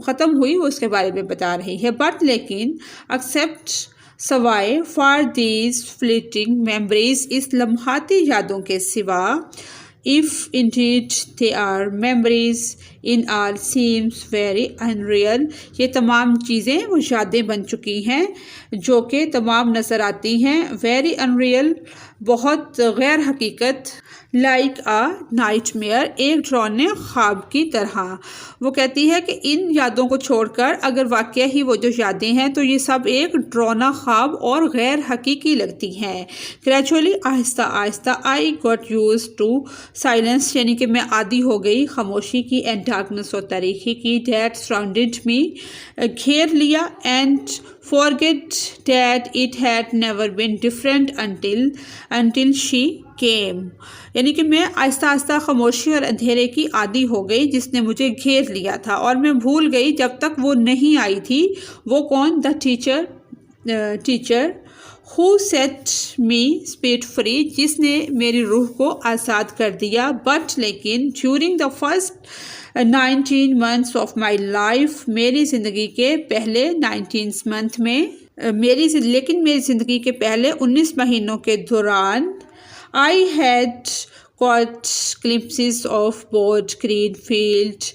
ख़त्म हुई वो उसके बारे में बता रही है। बट लेकिन एक्सेप्ट सवाए फॉर दीज फ्लीटिंग मेमोरीज, इस लम्हाती यादों के सिवा, if indeed they are memories in are seems very unreal, ये तमाम चीज़ें वो यादें बन चुकी हैं जो कि तमाम नज़र आती हैं वेरी अनरियल, बहुत गैर हकीकत, लाइक आ नाइटमेयर, एक डरावने ख्वाब की तरह। वो कहती है कि इन यादों को छोड़कर अगर वाकई ही वो जो यादें हैं तो ये सब एक डरावना ख्वाब और गैर हकीकी लगती हैं। ग्रेजुअली, आहिस्ता आहिस्ता, I got use to silence, यानी कि मैं आदी हो गई खामोशी की, एंड डार्कनेस और तारीकी की, डैट सराउंडेड मी, घेर लिया, and forget that it had never been different until she came। यानी कि मैं आहिस्ता आहिस्ता खामोशी और अंधेरे की आदी हो गई जिसने मुझे घेर लिया था, और मैं भूल गई जब तक वो नहीं आई थी। वो कौन? The teacher who set me spirit free, जिसने मेरी रूह को आज़ाद कर दिया। बट लेकिन during the first 19 months of my life, मेरी ज़िंदगी के पहले 19 month में मेरी ज़िंदगी के पहले 19 महीनों के दौरान I had caught glimpses of both green field,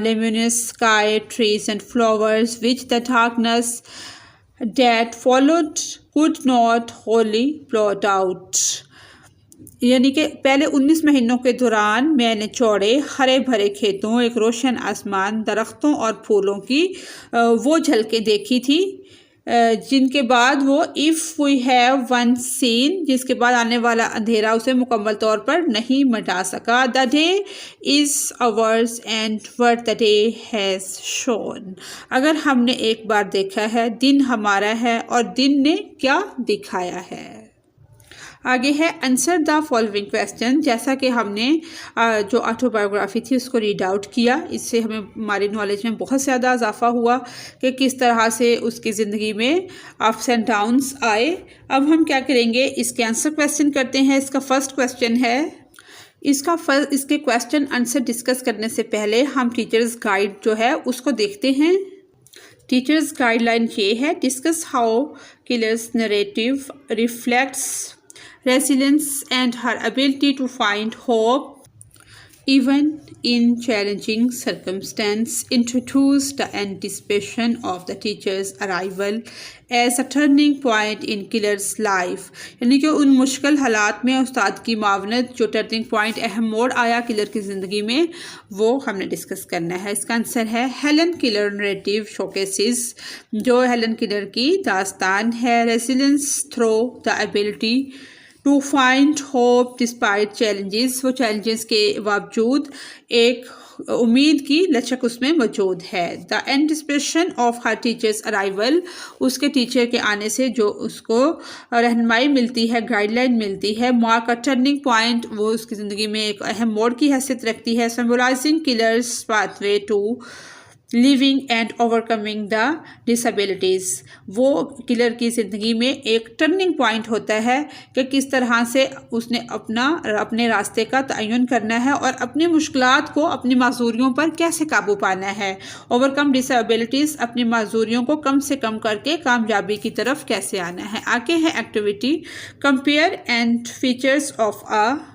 luminous sky, trees and flowers, which the darkness that followed could not wholly blot out। यानी कि पहले 19 महीनों के दौरान मैंने चौड़े हरे भरे खेतों, एक रोशन आसमान, दरख्तों और फूलों की वो झलकें देखी थी, जिनके बाद वो if we have one seen, जिसके बाद आने वाला अंधेरा उसे मुकम्मल तौर पर नहीं मिटा सका। The day is ours and what the day has shown, अगर हमने एक बार देखा है, दिन हमारा है और दिन ने क्या दिखाया है। आगे है आंसर द फॉलोइंग क्वेश्चन। जैसा कि हमने जो ऑटोबायोग्राफी थी उसको रीड आउट किया, इससे हमें हमारी नॉलेज में बहुत ज़्यादा इजाफा हुआ कि किस तरह से उसकी ज़िंदगी में अप्स एंड डाउन्स आए। अब हम क्या करेंगे, इसके आंसर क्वेश्चन करते हैं। इसका फर्स्ट क्वेश्चन है, इसके क्वेश्चन आंसर डिस्कस करने से पहले हम टीचर्स गाइड जो है उसको देखते हैं। टीचर्स गाइडलाइन ये है, discuss how killers narrative reflects resilience and her ability to find hope even in challenging circumstances, introduce the anticipation of the teacher's arrival as a turning point in Killer's life। यानी कि उन मुश्किल हालात में उस्ताद की मावनत, जो टर्निंग पॉइंट, अहम मोड़ आया किलर की ज़िंदगी में, वो हमने डिस्कस करना है। इसका आंसर है हेलन किलर नरेटिव शोकेसेस, जो हेलन किलर की दास्तान है, resilience through the ability to find hope despite challenges, वो चैलेंजेस के बावजूद एक उम्मीद की लचक उसमें मौजूद है। The anticipation of her teacher's arrival, उसके टीचर के आने से जो उसको रहनुमाई मिलती है, गाइडलाइन मिलती है। मार्क अ टर्निंग पॉइंट, वो उसकी ज़िंदगी में एक अहम मोड़ की हैसियत रखती है। Symbolising Keller's pathway to living and overcoming the disabilities. वो किलर की ज़िंदगी में एक टर्निंग पॉइंट होता है कि किस तरह से उसने अपने रास्ते का तयन करना है और अपनी मुश्किलात को, अपनी माजूरियों पर कैसे काबू पाना है। ओवरकम डिसेबिलिटीज़, अपनी माजूरियों को कम से कम करके कामयाबी की तरफ कैसे आना है। आगे है activity compare and features of a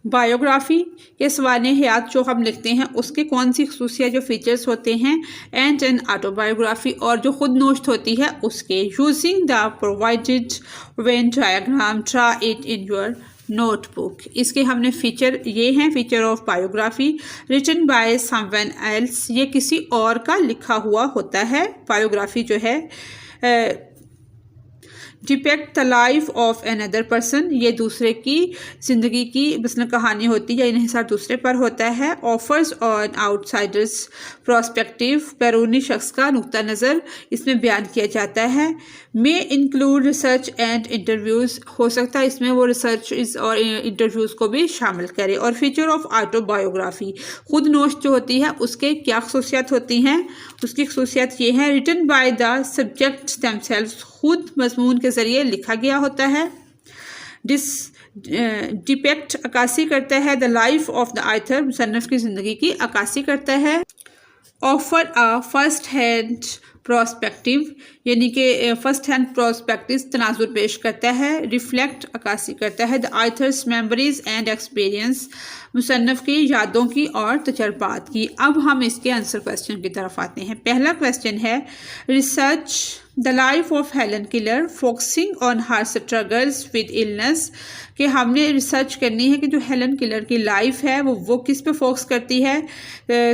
biography. ये सवाने हयात जो हम लिखते हैं उसके कौन सी खसूसियात जो फीचर्स होते हैं एंड एन ऑटोबायोग्राफी, और जो खुद नोश्त होती है उसके। Using the provided Venn diagram try it in your notebook. इसके हमने फीचर ये हैं, feature of biography written by someone else, ये किसी और का लिखा हुआ होता है। बायोग्राफी जो है depict the life of another person, ये दूसरे की ज़िंदगी की मसलन कहानी होती है, इन्हिसार दूसरे पर होता है। ऑफर्स ऑन आउटसाइडर्स प्रोस्पेक्टिव, बैरूनी शख्स का नुक्ता नज़र इसमें बयान किया जाता है। May include research and interviews, हो सकता है इसमें वो रिसर्च और इंटरव्यूज़ को भी शामिल करे। और फीचर ऑफ ऑटोबायोग्राफी, खुद नोश्त जो होती है उसके क्या खसूसियात होती हैं, उसकी खसूसियात ये हैं written by the subject themselves, खुद मजमून के ज़रिए लिखा गया होता है। डिपेक्ट, अक्कासी करता है the life of the author, मुसन्निफ की ज़िंदगी की अक्कासी करता है। Offer a first hand perspective, यानी कि फ़र्स्ट हैंड प्रोस्पेक्टिव तनाजुर पेश करता है। रिफ्लेक्ट, अक्कासी करता है द आइथर्स मेमोरीज एंड एक्सपीरियंस, मुसन्निफ की यादों की और तजर्बात की। अब हम इसके आंसर क्वेश्चन की तरफ आते हैं। पहला क्वेश्चन है research the life of Helen killer focusing on her struggles with illness, कि हमने रिसर्च करनी है कि जो हेलन किलर की लाइफ है वो किस पे फोकस करती है,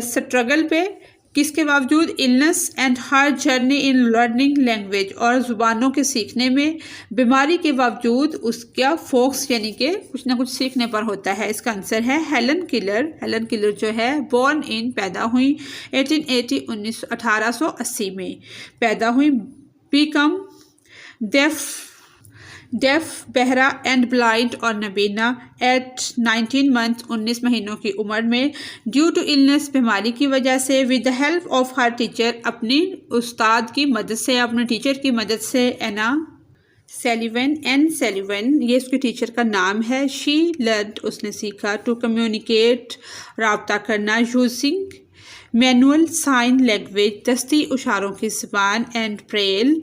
स्ट्रगल पे, किसके बावजूद, illness and her journey in learning language, और ज़ुबानों के सीखने में, बीमारी के बावजूद उसका फोकस यानी कि कुछ ना कुछ सीखने पर होता है। इसका आंसर है हेलन किलर। हेलन किलर जो है बॉर्न इन, पैदा हुई 1880 में पैदा हुई। बिकम डेफ, बहरा एंड ब्लाइंड और नबीना एट 19 मंथ, 19 महीनों की उम्र में, ड्यू टू इलनेस, बीमारी की वजह से, with the help of her teacher, अपनी उस्ताद की मदद से, अपने टीचर की मदद से, एना सेलिवन, ये उसके टीचर का नाम है। शी लर्नड, उसने सीखा, टू कम्युनिकेट, राब्ता करना, यूजिंग मैनुअल साइन लैंग्वेज, दस्ती इशारों की ज़बान, एंड ब्रेल,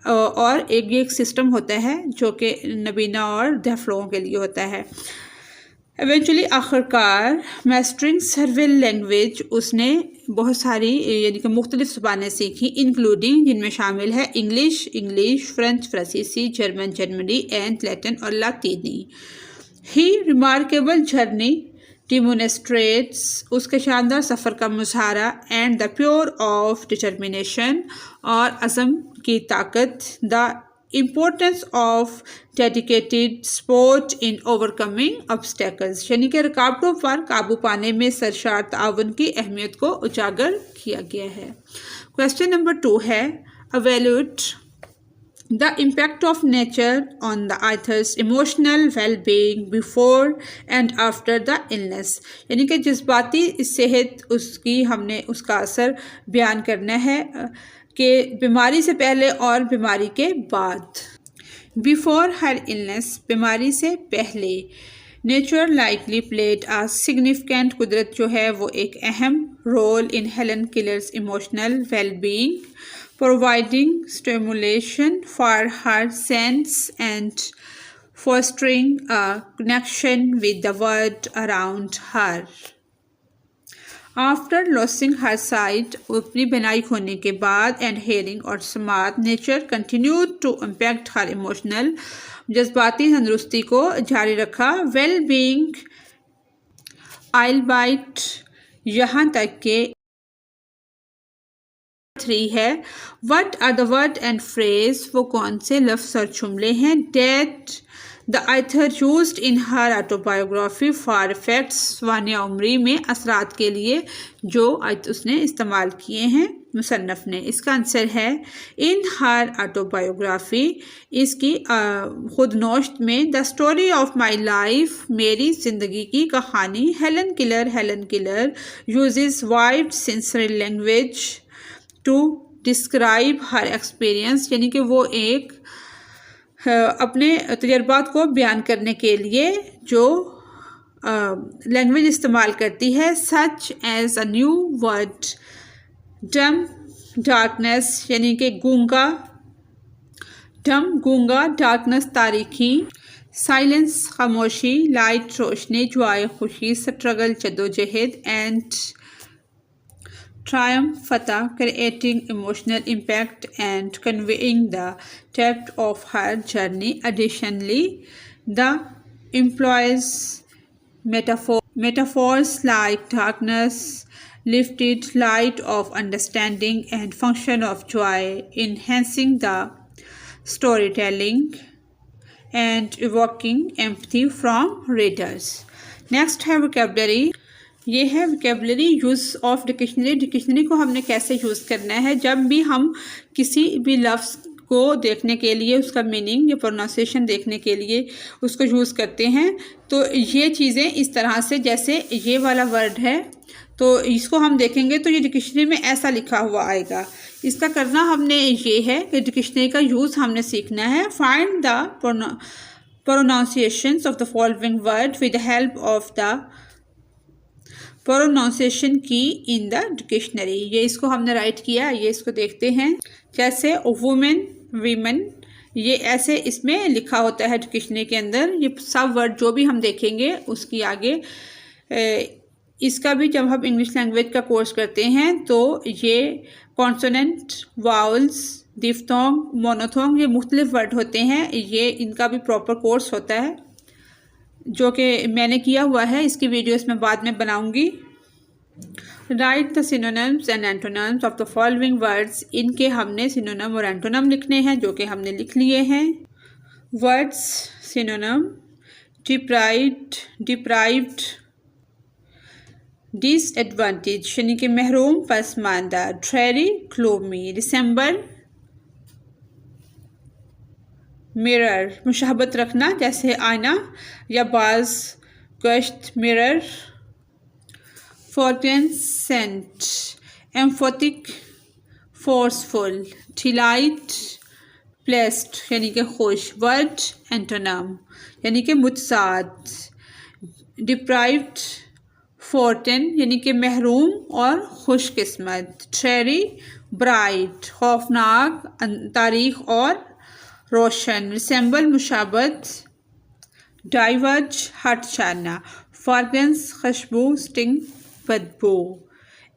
और एक सिस्टम होता है जो कि नबीना और डेफ लोगों के लिए होता है। इवेंचुअली, आखिरकार, मास्टरिंग सर्विल लैंग्वेज, उसने बहुत सारी यानी कि मुख्तलिफ ज़बानें सीखी, इंक्लूडिंग, जिनमें शामिल है इंग्लिश, फ्रेंच, फ्रांसीसी, जर्मनी एंड लैटिन और लातीनी। ही रिमार्केबल जर्नी डिमोनेस्ट्रेट्स, उसके शानदार सफ़र का मुजाहरा, and the pure of determination, और अज़म की ताकत, the importance of dedicated sport in overcoming obstacles, यानी कि रुकावटों पर काबू पाने में सरशार ताउन की अहमियत को उजागर किया गया है। क्वेश्चन नंबर 2 है evaluate the impact of nature on the author's emotional wellbeing before and after the illness, यानी कि जज्बाती सेहत उसकी, हमने उसका असर बयान करना है कि बीमारी से पहले और बीमारी के बाद। बिफोर हर इलनेस, बीमारी से पहले। Nature likely played a significant, कुदरत जो है वो एक अहम role in Helen Keller's emotional wellbeing, providing stimulation for her sense and fostering a connection with the world around her. After losing her sight, अपनी बिनाई खोने के बाद, and hearing और समात, nature continued to impact her emotional, जज्बाती तंदुरुस्ती को जारी रखा। well-being, albeit, यहाँ तक के 3 है। What are the word and phrase, वो कौन से लफ्ज़ और जुमले हैं। That the author used in her autobiography for effects स्वानिया उमरी में असरात के लिए जो उसने इस्तेमाल किए हैं मुसन्नफ़ ने। इसका आंसर है इन हर ऑटोबायोग्राफी, इसकी खुद नोश्त में the story of my life, मेरी ज़िंदगी की कहानी। Helen Keller uses wide sensory language to describe her experience, यानी कि वो एक अपने तजर्बात को बयान करने के लिए जो लैंग्वेज इस्तेमाल करती है। Such as a new word, dumb darkness यानी कि गूंगा, डार्कनेस तारीखी, साइलेंस खामोशी, लाइट रोशनी, जॉय खुशी, स्ट्रगल जद्दोजहद, and triumph fatah, creating emotional impact and conveying the depth of her journey. Additionally, the employs metaphors like darkness, lifted light of understanding, and function of joy, enhancing the storytelling and evoking empathy from readers. Next है vocabulary. ये है vocabulary use of dictionary. Dictionary को हमने कैसे use करना है जब भी हम किसी भी लफ्ज़ को देखने के लिए, उसका मीनिंग या प्रोनाउंसिएशन देखने के लिए उसको यूज़ करते हैं। तो ये चीज़ें इस तरह से, जैसे ये वाला वर्ड है तो इसको हम देखेंगे तो ये डिक्शनरी में ऐसा लिखा हुआ आएगा। इसका करना हमने ये है कि डिक्शनरी का यूज़ हमने सीखना है। Find the pronunciations of the following word with the help of the pronunciation की इन द डिक्शनरी। ये इसको हमने राइट किया, ये इसको देखते हैं। जैसे वुमेन, वीमन, ये ऐसे इसमें लिखा होता है डिक्शनरी के अंदर। ये सब वर्ड जो भी हम देखेंगे उसकी आगे इसका भी जब हम इंग्लिश लैंग्वेज का कोर्स करते हैं तो ये कॉन्सोनेंट, वाउल्स, डिफ्थोंग, मोनोथोंग, ये मुख्तलिफ वर्ड होते हैं। ये इनका भी प्रॉपर कोर्स होता है जो कि मैंने किया हुआ है। इसकी वीडियोस मैं बाद में बनाऊंगी। Right the synonyms and antonyms of the following words. इनके हमने सिनोनिम और एंटोनिम लिखने हैं जो कि हमने लिख लिए हैं। वर्ड्स सिनोनिम: डिप्राइव्ड, डिसएडवांटेज यानी कि महरूम, Pasmanda, dreary, gloomy, resemble, mirror, मुशाहबत रखना जैसे आईना या बाज, गश्त, मिरर, फ्रेग्रेंसेंट, एम्फोटिक, फोर्सफुल, डिलाइट, प्लेस्ड यानी कि खुश। वर्ड एंटोनिम यानी कि मुतसाद, डिप्राइव्ड, फोर्टन यानी कि महरूम और खुशकिस्मत, ट्रेरी, ब्राइट, खौफनाक, तारीख और रोशन, रिसेंबल, मुशाबत, डाइवर्ज, हट जाना, फ्रेग्रेंस, खुशबू, स्टिंग, बदबू,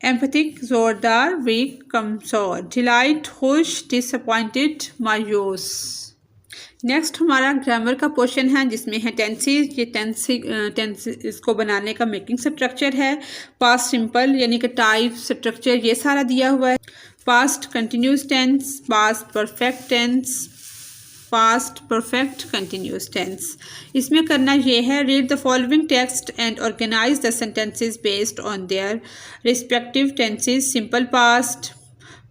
एम्पैथिक, जोरदार, वीक, कमजोर, डिलाइट, खुश, डिसअपॉइंटेड, मायूस। नेक्स्ट हमारा ग्रामर का पोर्शन है जिसमें है टेंसेस। ये टेंस इसको बनाने का मेकिंग स्ट्रक्चर है। पास्ट सिंपल यानी कि टाइप, स्ट्रक्चर ये सारा दिया हुआ है। Past continuous tense, past perfect tense, past perfect continuous tense. इसमें करना ये है, read the following text and organise the sentences based on their respective tenses. Simple past,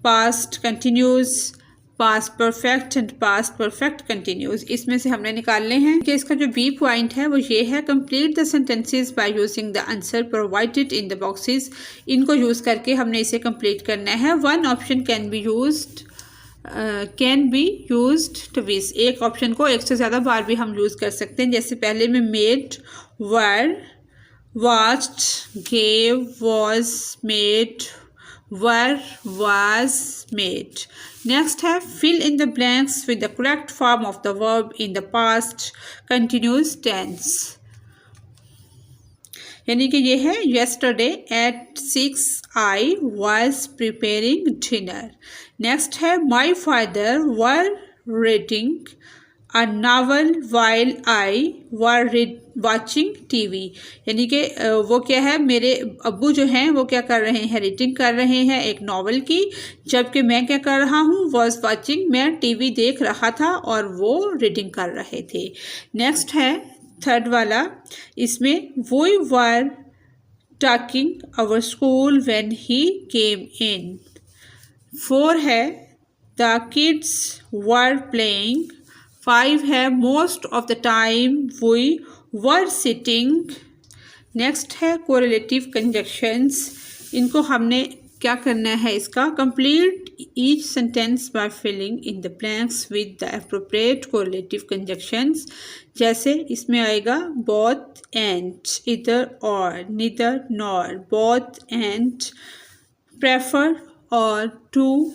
past continuous, past perfect and past perfect continuous. इसमें से हमने निकालने हैं कि इसका जो बी पॉइंट है वो ये है, complete the sentences by using the answer provided in the boxes. इनको यूज़ करके हमने इसे कंप्लीट करना है। One option can be used twice. एक ऑप्शन को एक से ज़्यादा बार भी हम यूज़ कर सकते हैं। जैसे पहले में made, were, watched, gave, was, made, were, was, made. Next है fill in the blanks with the correct form of the verb in the past continuous tense. यानी कि ये है, yesterday at 6 I was preparing dinner. Next है, my father were reading a novel while I were watching TV। यानी कि वो क्या है, मेरे अब्बू जो हैं वो क्या कर रहे हैं, रीडिंग कर रहे हैं एक नॉवल की, जबकि मैं क्या कर रहा हूँ, वॉज वाचिंग, मैं टीवी देख रहा था और वो रीडिंग कर रहे थे। नेक्स्ट है थर्ड वाला, इसमें we were talking our school when he came in. 4 है द किड्स वर प्लेइंग। 5 है most of the time we were sitting. Next है कोरिलेटिव कंजक्शंस। इनको हमने क्या करना है, इसका complete each sentence by filling in the blanks with the appropriate correlative conjunctions. जैसे इसमें आएगा both and, either or, neither nor, both and, prefer or, to,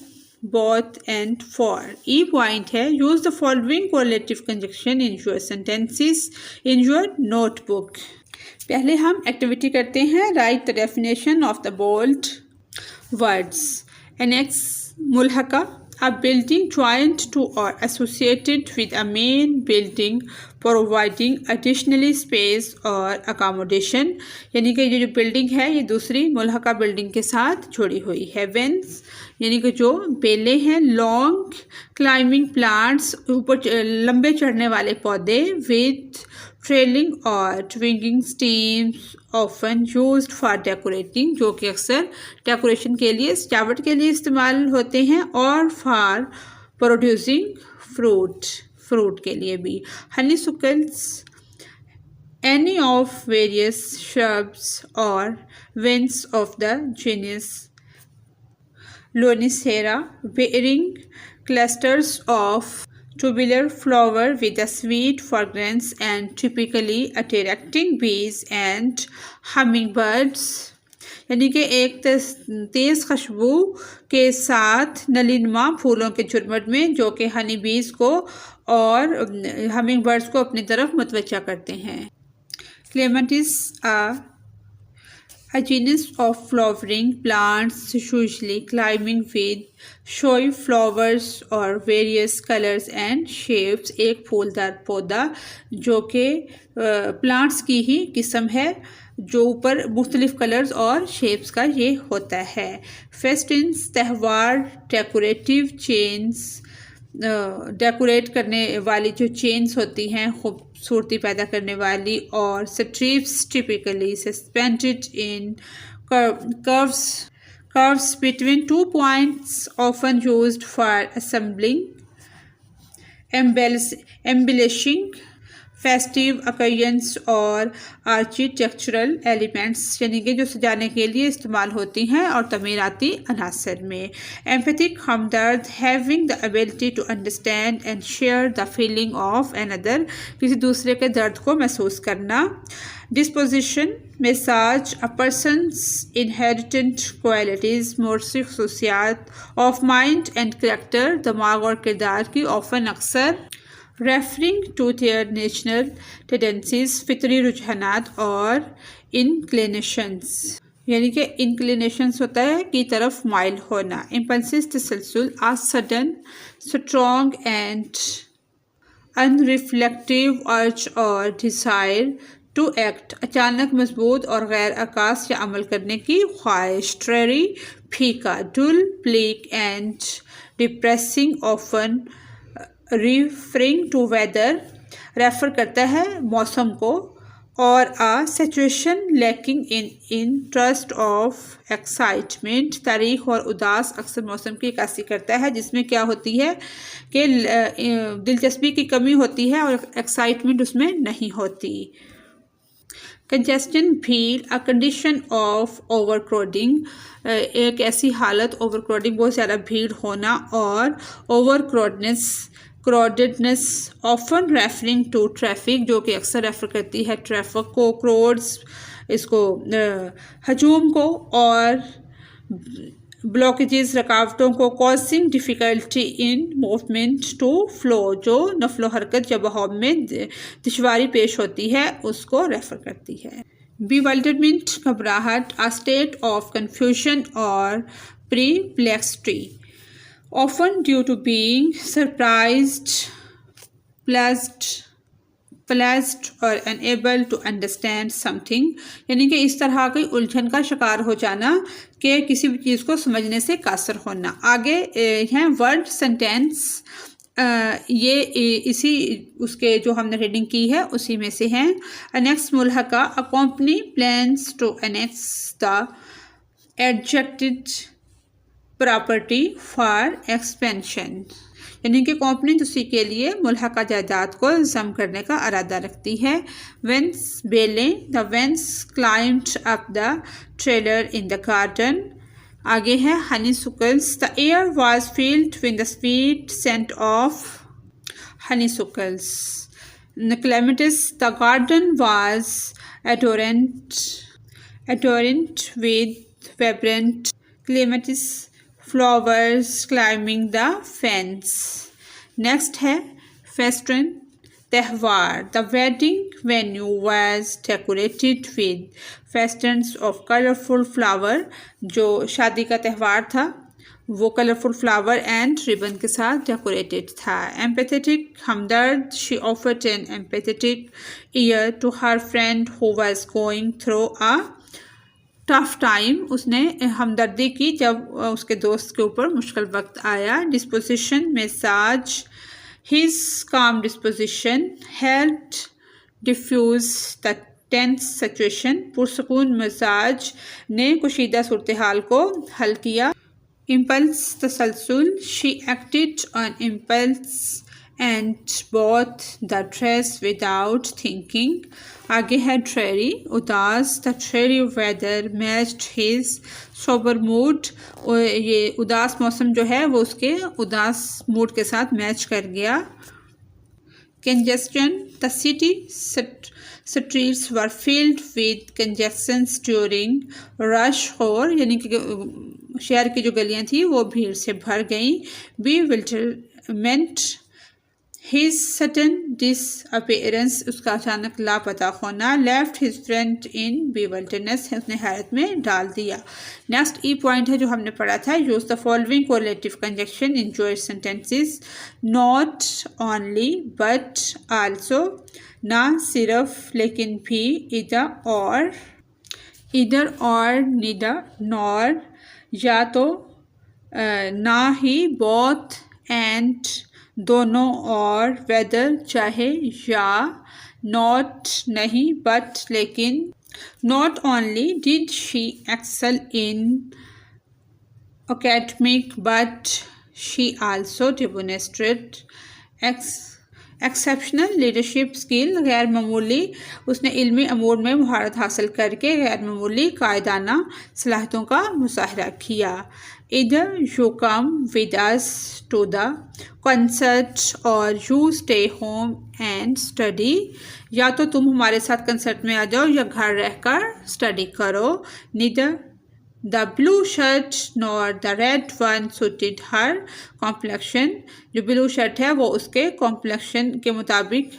both and for। E point है use the following correlative conjunction in your sentences in your notebook। पहले हम activity करते हैं, write the definition of the bold words. Annex मुल्हका, a building joined to or associated with a main building providing additionally space or accommodation। यानी कि ये जो building है ये दूसरी मुल्हका बिल्डिंग के साथ जुड़ी हुई है। वेंस यानी कि जो बेलें हैं, लॉन्ग क्लाइंबिंग प्लांट्स, ऊपर लंबे चढ़ने वाले पौधे, with trailing or twining stems often used for decorating, जो कि अक्सर डेकोरेशन के लिए, सजावट के लिए इस्तेमाल होते हैं, और फॉर प्रोड्यूसिंग फ्रूट के लिए भी। हनीसुकल्स, एनी ऑफ वेरियस shrubs और winds of the genus Lonicera, bearing clusters of tubular flower with a sweet fragrance and typically attracting bees and hummingbirds। यानी कि एक तेज़ खुशबू के साथ नलीनुमा फूलों के झुरमुट में, जो कि हनी बीज को और हमिंग बर्ड्स को अपनी तरफ मुतवज्जा करते हैं। Clematis a genus of flowering plants usually climbing with showy flowers or various colors and shapes। एक फूलदार पौधा जो कि प्लांट्स की ही किस्म है, जो ऊपर मुख्तलिफ कलर्स और शेप्स का ये होता है। फेस्टिन्स, त्यौहार, डेकोरेटिव चेन्स, डेकोरेट करने वाली जो चेन्स होती हैं, खूबसूरती पैदा करने वाली, और strips typically suspended in curves between 2 points often used for assembling, embellishing festive occasions or architectural elements, यानी कि जो सजाने के लिए इस्तेमाल होती हैं और तमीराती अनासर में। एम्पैथिक, हमदर्द, having the ability to understand and share the feeling of another, किसी दूसरे के दर्द को महसूस करना। डिस्पोजिशन, मिजाज, अ पर्सन्स इनहेरिटेंट क्वालिटीज़, मौसी खसूसियात ऑफ माइंड एंड करैक्टर, दिमाग और किरदार की, ऑफन अक्सर, referring to their natural tendencies, फितरी रुझानात और इंक्लिनेशंस, यानी कि इंक्लिनेशंस होता है की तरफ माइल होना। इम्पल्सिस, तसलसल, a sudden, strong and unreflective urge or desire to act, अचानक मजबूत और गैर आकाश या अमल करने की ख्वाहिश। ट्रेरी, फीका, dull, bleak and depressing, often referring to weather, refer करता है मौसम को, or a situation lacking in interest of excitement, तारीख और उदास अक्सर मौसम की अक्सी करता है जिसमें क्या होती है कि दिलचस्पी की कमी होती है और एक्साइटमेंट उसमें नहीं होती। कंजेस्शन, भीड़, अ कंडीशन ऑफ ओवरक्राउडिंग, एक ऐसी हालत, ओवरक्राउडिंग बहुत ज़्यादा भीड़ होना, और क्राउडेडनेस ऑफन रेफरिंग टू ट्रैफिक, जो कि अक्सर रेफर करती है ट्रैफिक को, क्राउड्स इसको हजूम को, और ब्लॉकेजेस रुकावटों को, causing difficulty in movement to flow, जो नफलो हरकत या बहाव में दुश्वारी पेश होती है उसको रेफर करती है। bewilderment, घबराहट, a state of confusion or perplexity, often due to being surprised placed और अनएबल टू अंडरस्टैंड समथिंग, यानी कि इस तरह की उलझन का शिकार हो जाना कि किसी भी चीज़ को समझने से कासर होना। आगे हैं वर्ड सेंटेंस, ये इसी उसके जो हमने रीडिंग की है उसी में से हैं। अनेक्स मुल्हका, a company plans to annex the adjacent property for expansion, यानी कि कंपनी उसी के लिए मुल्हका जायदाद को जम करने का इरादा रखती है। वेंस बेले, the vines climbed up the trellis in the garden. आगे है honeysuckles, the air was filled with the sweet scent of honeysuckles. Clematis, the garden was adorned with vibrant clematis flowers climbing the fence. Next है फेस्टन त्यौहार, the wedding venue was decorated with festoons of colorful flower, जो शादी का त्यौहार था वो colourful flower and ribbon के साथ डेकोरेटेड था। एम्पैथेटिक हमदर्द, she offered an empathetic ear to her friend who was going through a tough time, उसने हमदर्दी की जब उसके दोस्त के ऊपर मुश्किल वक्त आया। डिस्पोजिशन मिजाज, his calm disposition helped diffuse the tense situation, पुरसकून मिजाज ने कुशीदा सूरत हाल को हल किया। इम्पल्स तसलसल, she acted on impulse and bought the dress without thinking. आगे है dreary, उदास, the dreary weather matched his sober mood, और ये उदास मौसम जो है वो उसके उदास मूड के साथ मैच कर गया। Congestion, the city streets were filled with congestions during rush hour, यानी कि शहर की जो गलियां थी वो भीड़ से भर गईं। Bewilderment, His sudden disappearance, उसका अचानक लापता होना। Left his friend in bewilderness, उसने हैरत में डाल दिया। नेक्स्ट ई पॉइंट है जो हमने पढ़ा था, use the following correlative conjunction in joint sentences, not only but also, ना सिर्फ लेकिन भी, इधर और नीदर नॉर, या तो ना ही, बोथ एंड दोनों और, वेदर चाहे या, नॉट नहीं बट लेकिन। Not only did she excel in academic but she also demonstrated exceptional leadership skill, गैर मामूली, उसने इल्मी अमूर में महारत हासिल करके गैर मामूली कायदाना सलाहियतों का मुजाहरा किया। Either you come with us to the concert or you stay home and study, या तो तुम हमारे साथ कंसर्ट में आ जाओ या घर रहकर स्टडी करो। Neither the blue shirt nor the red one suited her complexion, जो ब्लू शर्ट है वो उसके कॉम्प्लेक्शन के मुताबिक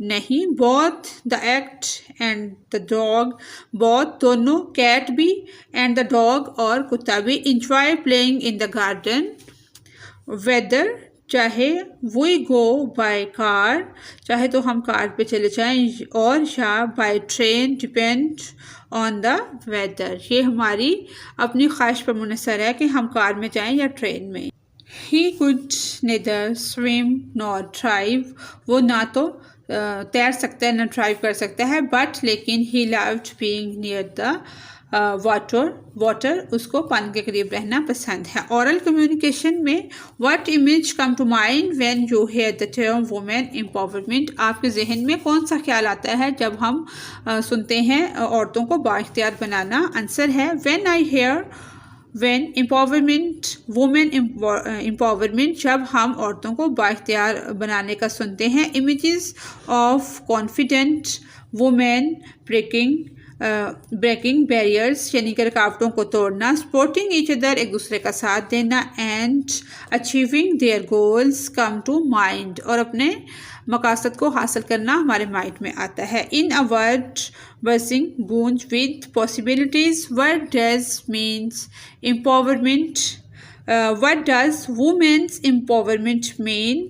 नहीं। Both the cat and the dog, both दोनों, कैट भी एंड द डॉग और कुत्ता भी, enjoy playing in the garden. Whether चाहे, वी गो बाय कार, चाहे तो हम कार पे चले जाएं, और या by train, depend on the weather, ये हमारी अपनी ख्वाहिश पर मुनहसर है कि हम कार में जाएं या ट्रेन में। He could neither swim nor drive, वो ना तो तैर सकता है ना ड्राइव कर सकता है, बट लेकिन he loved being near the water, उसको पानी के करीब रहना पसंद है। ओरल कम्युनिकेशन में what image come to mind when you hear the term women empowerment, आपके जहन में कौन सा ख्याल आता है जब हम सुनते हैं औरतों को बाइख्तियार बनाना। आंसर है व्हेन एम्पावरमेंट, वुमेन एम्पावरमेंट, जब हम औरतों को बाइख्तियार बनाने का सुनते हैं। Images of confident women breaking barriers, यानी कि रुकावटों को तोड़ना। सपोर्टिंग ईच अदर, एक दूसरे का साथ देना। And achieving their goals come to mind, और अपने मकासद को हासिल करना हमारे माइंड में आता है। इन अ वर्ड बसिंग गूंज with possibilities, what does means empowerment, what does women's empowerment mean,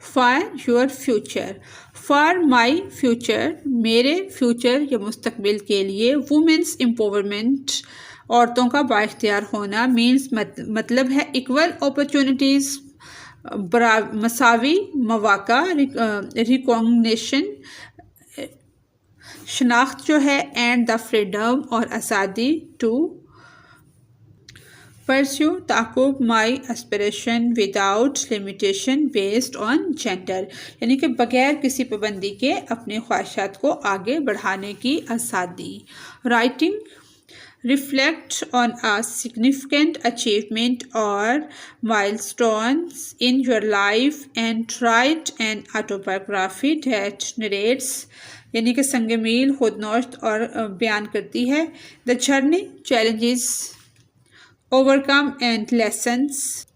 for your future, for my future, मेरे फ्यूचर या मुस्तकबिल के लिए। वुमेंस एम्पावरमेंट, औरतों का बाइख्तियार होना। मीन्स मतलब है इक्वल अपॉर्चुनिटीज़, मसावी मौका, रिकॉग्निशन, शनाख्त जो है, एंड द फ्रीडम और आज़ादी टू परस्यू ताकुब my aspiration without limitation based on gender, यानी कि बगैर किसी पाबंदी के अपने ख्वाहिशात को आगे बढ़ाने की आज़ादी। Writing reflect on a significant achievement or milestones in your life and write an autobiography that narrates, यानी कि संग मील, खुदनोश्त और बयान करती है the journey, challenges, overcome and lessons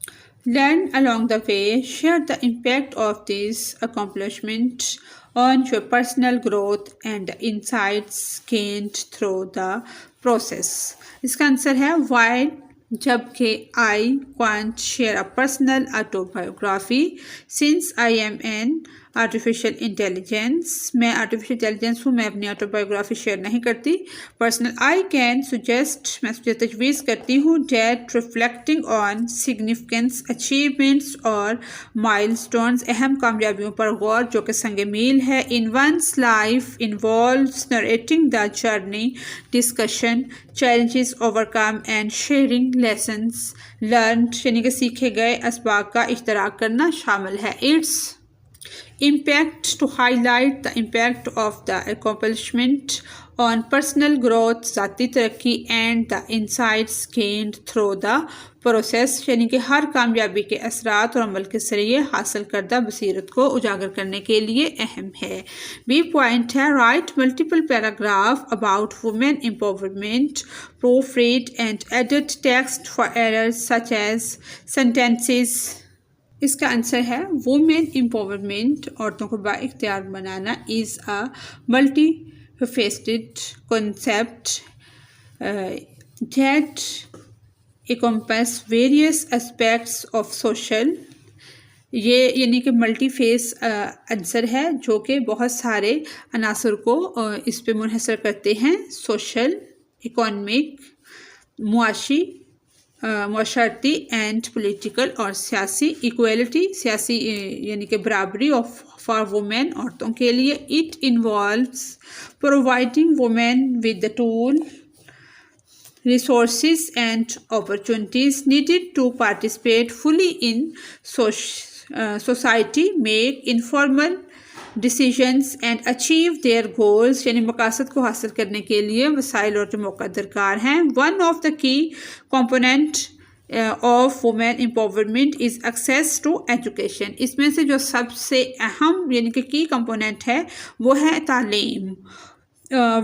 learned along the way. Share the impact of these accomplishments on your personal growth and the insights gained through the process. इसका answer है while, जबकि I can't share a personal autobiography since I am an artificial intelligence, मैं artificial intelligence हूँ, मैं अपनी autobiography share नहीं करती। Personal I can suggest, मैं तजवीज़ करती हूँ। That reflecting on significance achievements और माइलस्टोन्स, अहम कामयाबियों पर गौर जो कि संग मील है। In one's life involves narrating the journey, discussion, challenges overcome and sharing lessons learned, यानी कि सीखे गए असबाब का इश्तराक करना शामिल है। It's impact to highlight the impact of the accomplishment on personal growth, ज़ाती तरक्की, and the insights gained through the process, यानी कि हर कामयाबी के असरात और अमल के ज़रिए हासिल करदा बसीरत को उजागर करने के लिए अहम है। बी पॉइंट है write multiple paragraph about women empowerment, proofread and edit text for errors such as sentences. इसका आंसर है वुमेन एम्पावरमेंट, औरतों को बाइख्तियार बनाना, is a multi faceted concept that encompass various aspects of social, ये यानी कि मल्टी फेस आंसर है जो कि बहुत सारे अनासर को इस पे मुनहसर करते हैं। सोशल, इकोनॉमिक, मुआशी, माशरती एंड पॉलिटिकल और सियासी। इक्वलिटी, सियासी यानी कि बराबरी ऑफ फॉर वुमेन, औरतों के लिए। It involves providing women with the tool, resources and opportunities needed to participate fully in society, make informal decisions and achieve their goals, यानी मकासद को हासिल करने के लिए वसाइल और जो मौका दरकार हैं। One of the key component of women empowerment is access to education, इसमें से जो सबसे अहम यानी कि की कंपोनेंट है वो है तालीम।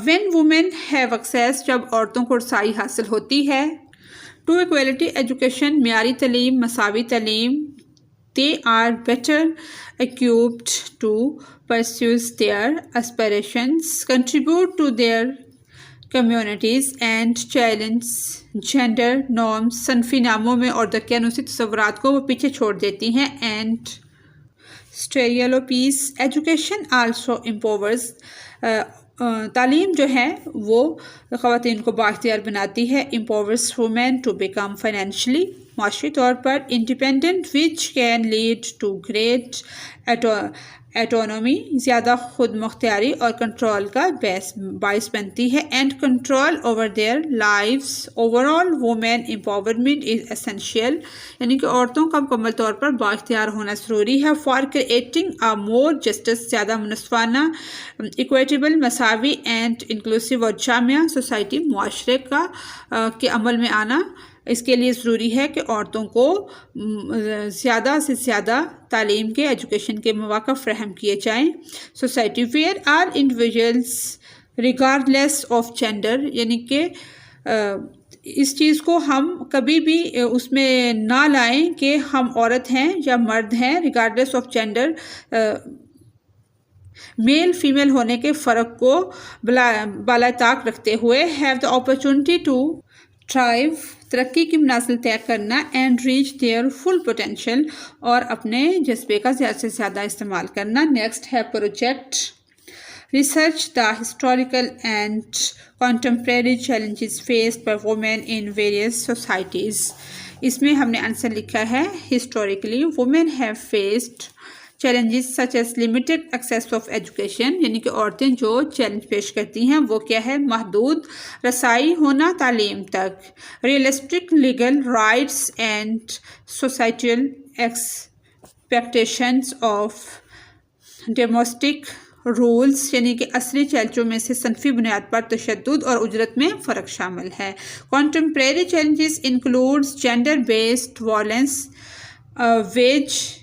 When women have access, जब औरतों को रसाई हासिल होती है। To equality education, म्यारी तलीम, मसावी तलीम, they are better equipped to pursue their aspirations, contribute to their communities and challenge gender norms, सनफी नामों में और दकियानूसी तस्वुरात को वो पीछे छोड़ देती हैं। and stereotypes, education also empowers, तालीम जो है वो ख़वातीन को बाख्तियार बनाती है। empowers women to become financially, माशी तौर पर independent, which can lead to great autonomy, ज़्यादा खुद मुख्तियारी और कंट्रोल का बाइस बनती है। And control over their lives. Overall women empowerment is essential, यानी कि औरतों का मुकम्मल तौर पर बाख्तियार होना ज़रूरी है। For creating a more justice, ज़्यादा मुनस्फाना, इक्वेटेबल, मसावी एंड इंक्लूसिव और जामिया सोसाइटी, मुआशरे का के अमल में आना। इसके लिए ज़रूरी है कि औरतों को ज़्यादा से ज़्यादा तालीम के, एजुकेशन के मौक़ा फ़राहम किए जाएँ। Society where are individuals regardless of gender, यानी कि इस चीज़ को हम कभी भी उसमें ना लाएं कि हम औरत हैं या मर्द हैं। Regardless of gender, male female होने के फ़र्क को बाला ताक रखते हुए। Have the opportunity to thrive, तरक्की की मंजिल तय करना and reach their full potential, और अपने जज्बे का ज़्यादा से ज़्यादा इस्तेमाल करना। नेक्स्ट है project research the historical and contemporary challenges faced by women in various societies. इसमें हमने आंसर लिखा है historically women have faced challenges such as limited access of education, यानी कि औरतें जो चैलेंज पेश करती हैं वो क्या है, महदूद रसाई होना तालीम तक, realistic legal rights and societal expectations of domestic rules, यानी कि असली चैलेंजों में से सनफी बुनियाद पर तशद्दुद और उजरत में फ़र्क शामिल है। Contemporary challenges includes gender based violence,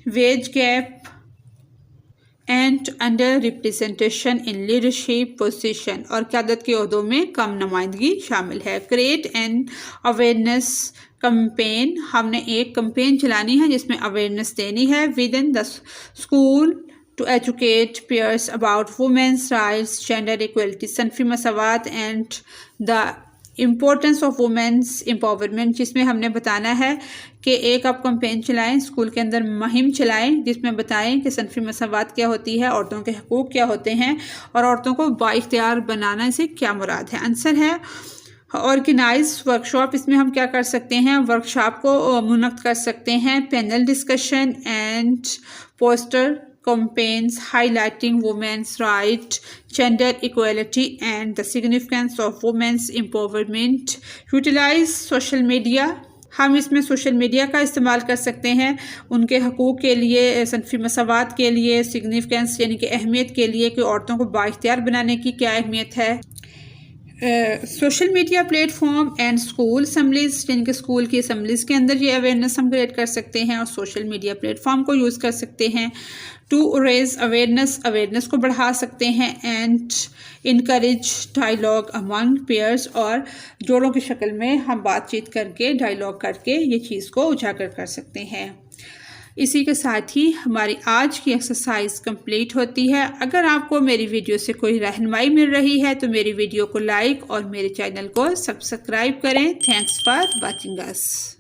veg gap and under representation in leadership position, और क़यादत के ओहदों में कम नुमाइंदगी शामिल है। क्रिएट एन अवेयरनेस कैंपेन, हमने एक कैंपेन चलानी है जिसमें अवेयरनेस देनी है with in the school to educate peers about women's rights, gender equality, सनफी मसावत and the importance of women's empowerment, जिसमें हमने बताना है कि एक आप कैंपेन चलाएं, स्कूल के अंदर मुहिम चलाएं जिसमें बताएं कि सनफी मसावत क्या होती है, औरतों के हकूक़ क्या होते हैं और औरतों को बाइख्तियार बनाने से क्या मुराद है। आंसर है ऑर्गेनाइज वर्कशॉप। इसमें हम क्या कर सकते हैं, वर्कशॉप को मुनक्किद कर सकते हैं, panel discussion and poster campaigns highlighting women's rights, gender equality and the significance of women's empowerment. Utilize social media, हम इसमें सोशल मीडिया का इस्तेमाल कर सकते हैं उनके हकूक़ के लिए, सनफी मसावत के लिए, सिग्निफिकेंस यानी कि अहमियत के लिए कि औरतों को बाइख्तियार बनाने की क्या अहमियत है। Social media platform and school assemblies, यानी कि स्कूल की असम्बलीज़ के अंदर ये अवेयरनेस हम क्रिएट कर सकते हैं और सोशल मीडिया प्लेटफॉर्म को यूज़ कर सकते हैं टू रेज अवेयरनेस को बढ़ा सकते हैं and encourage dialogue among pairs, और जोड़ों की शक्ल में हम बातचीत करके डायलॉग करके ये चीज़ को उजागर कर सकते हैं। इसी के साथ ही हमारी आज की एक्सरसाइज कंप्लीट होती है। अगर आपको मेरी वीडियो से कोई रहनुमाई मिल रही है तो मेरी वीडियो को लाइक और मेरे चैनल को सब्सक्राइब करें। Thanks for watching us.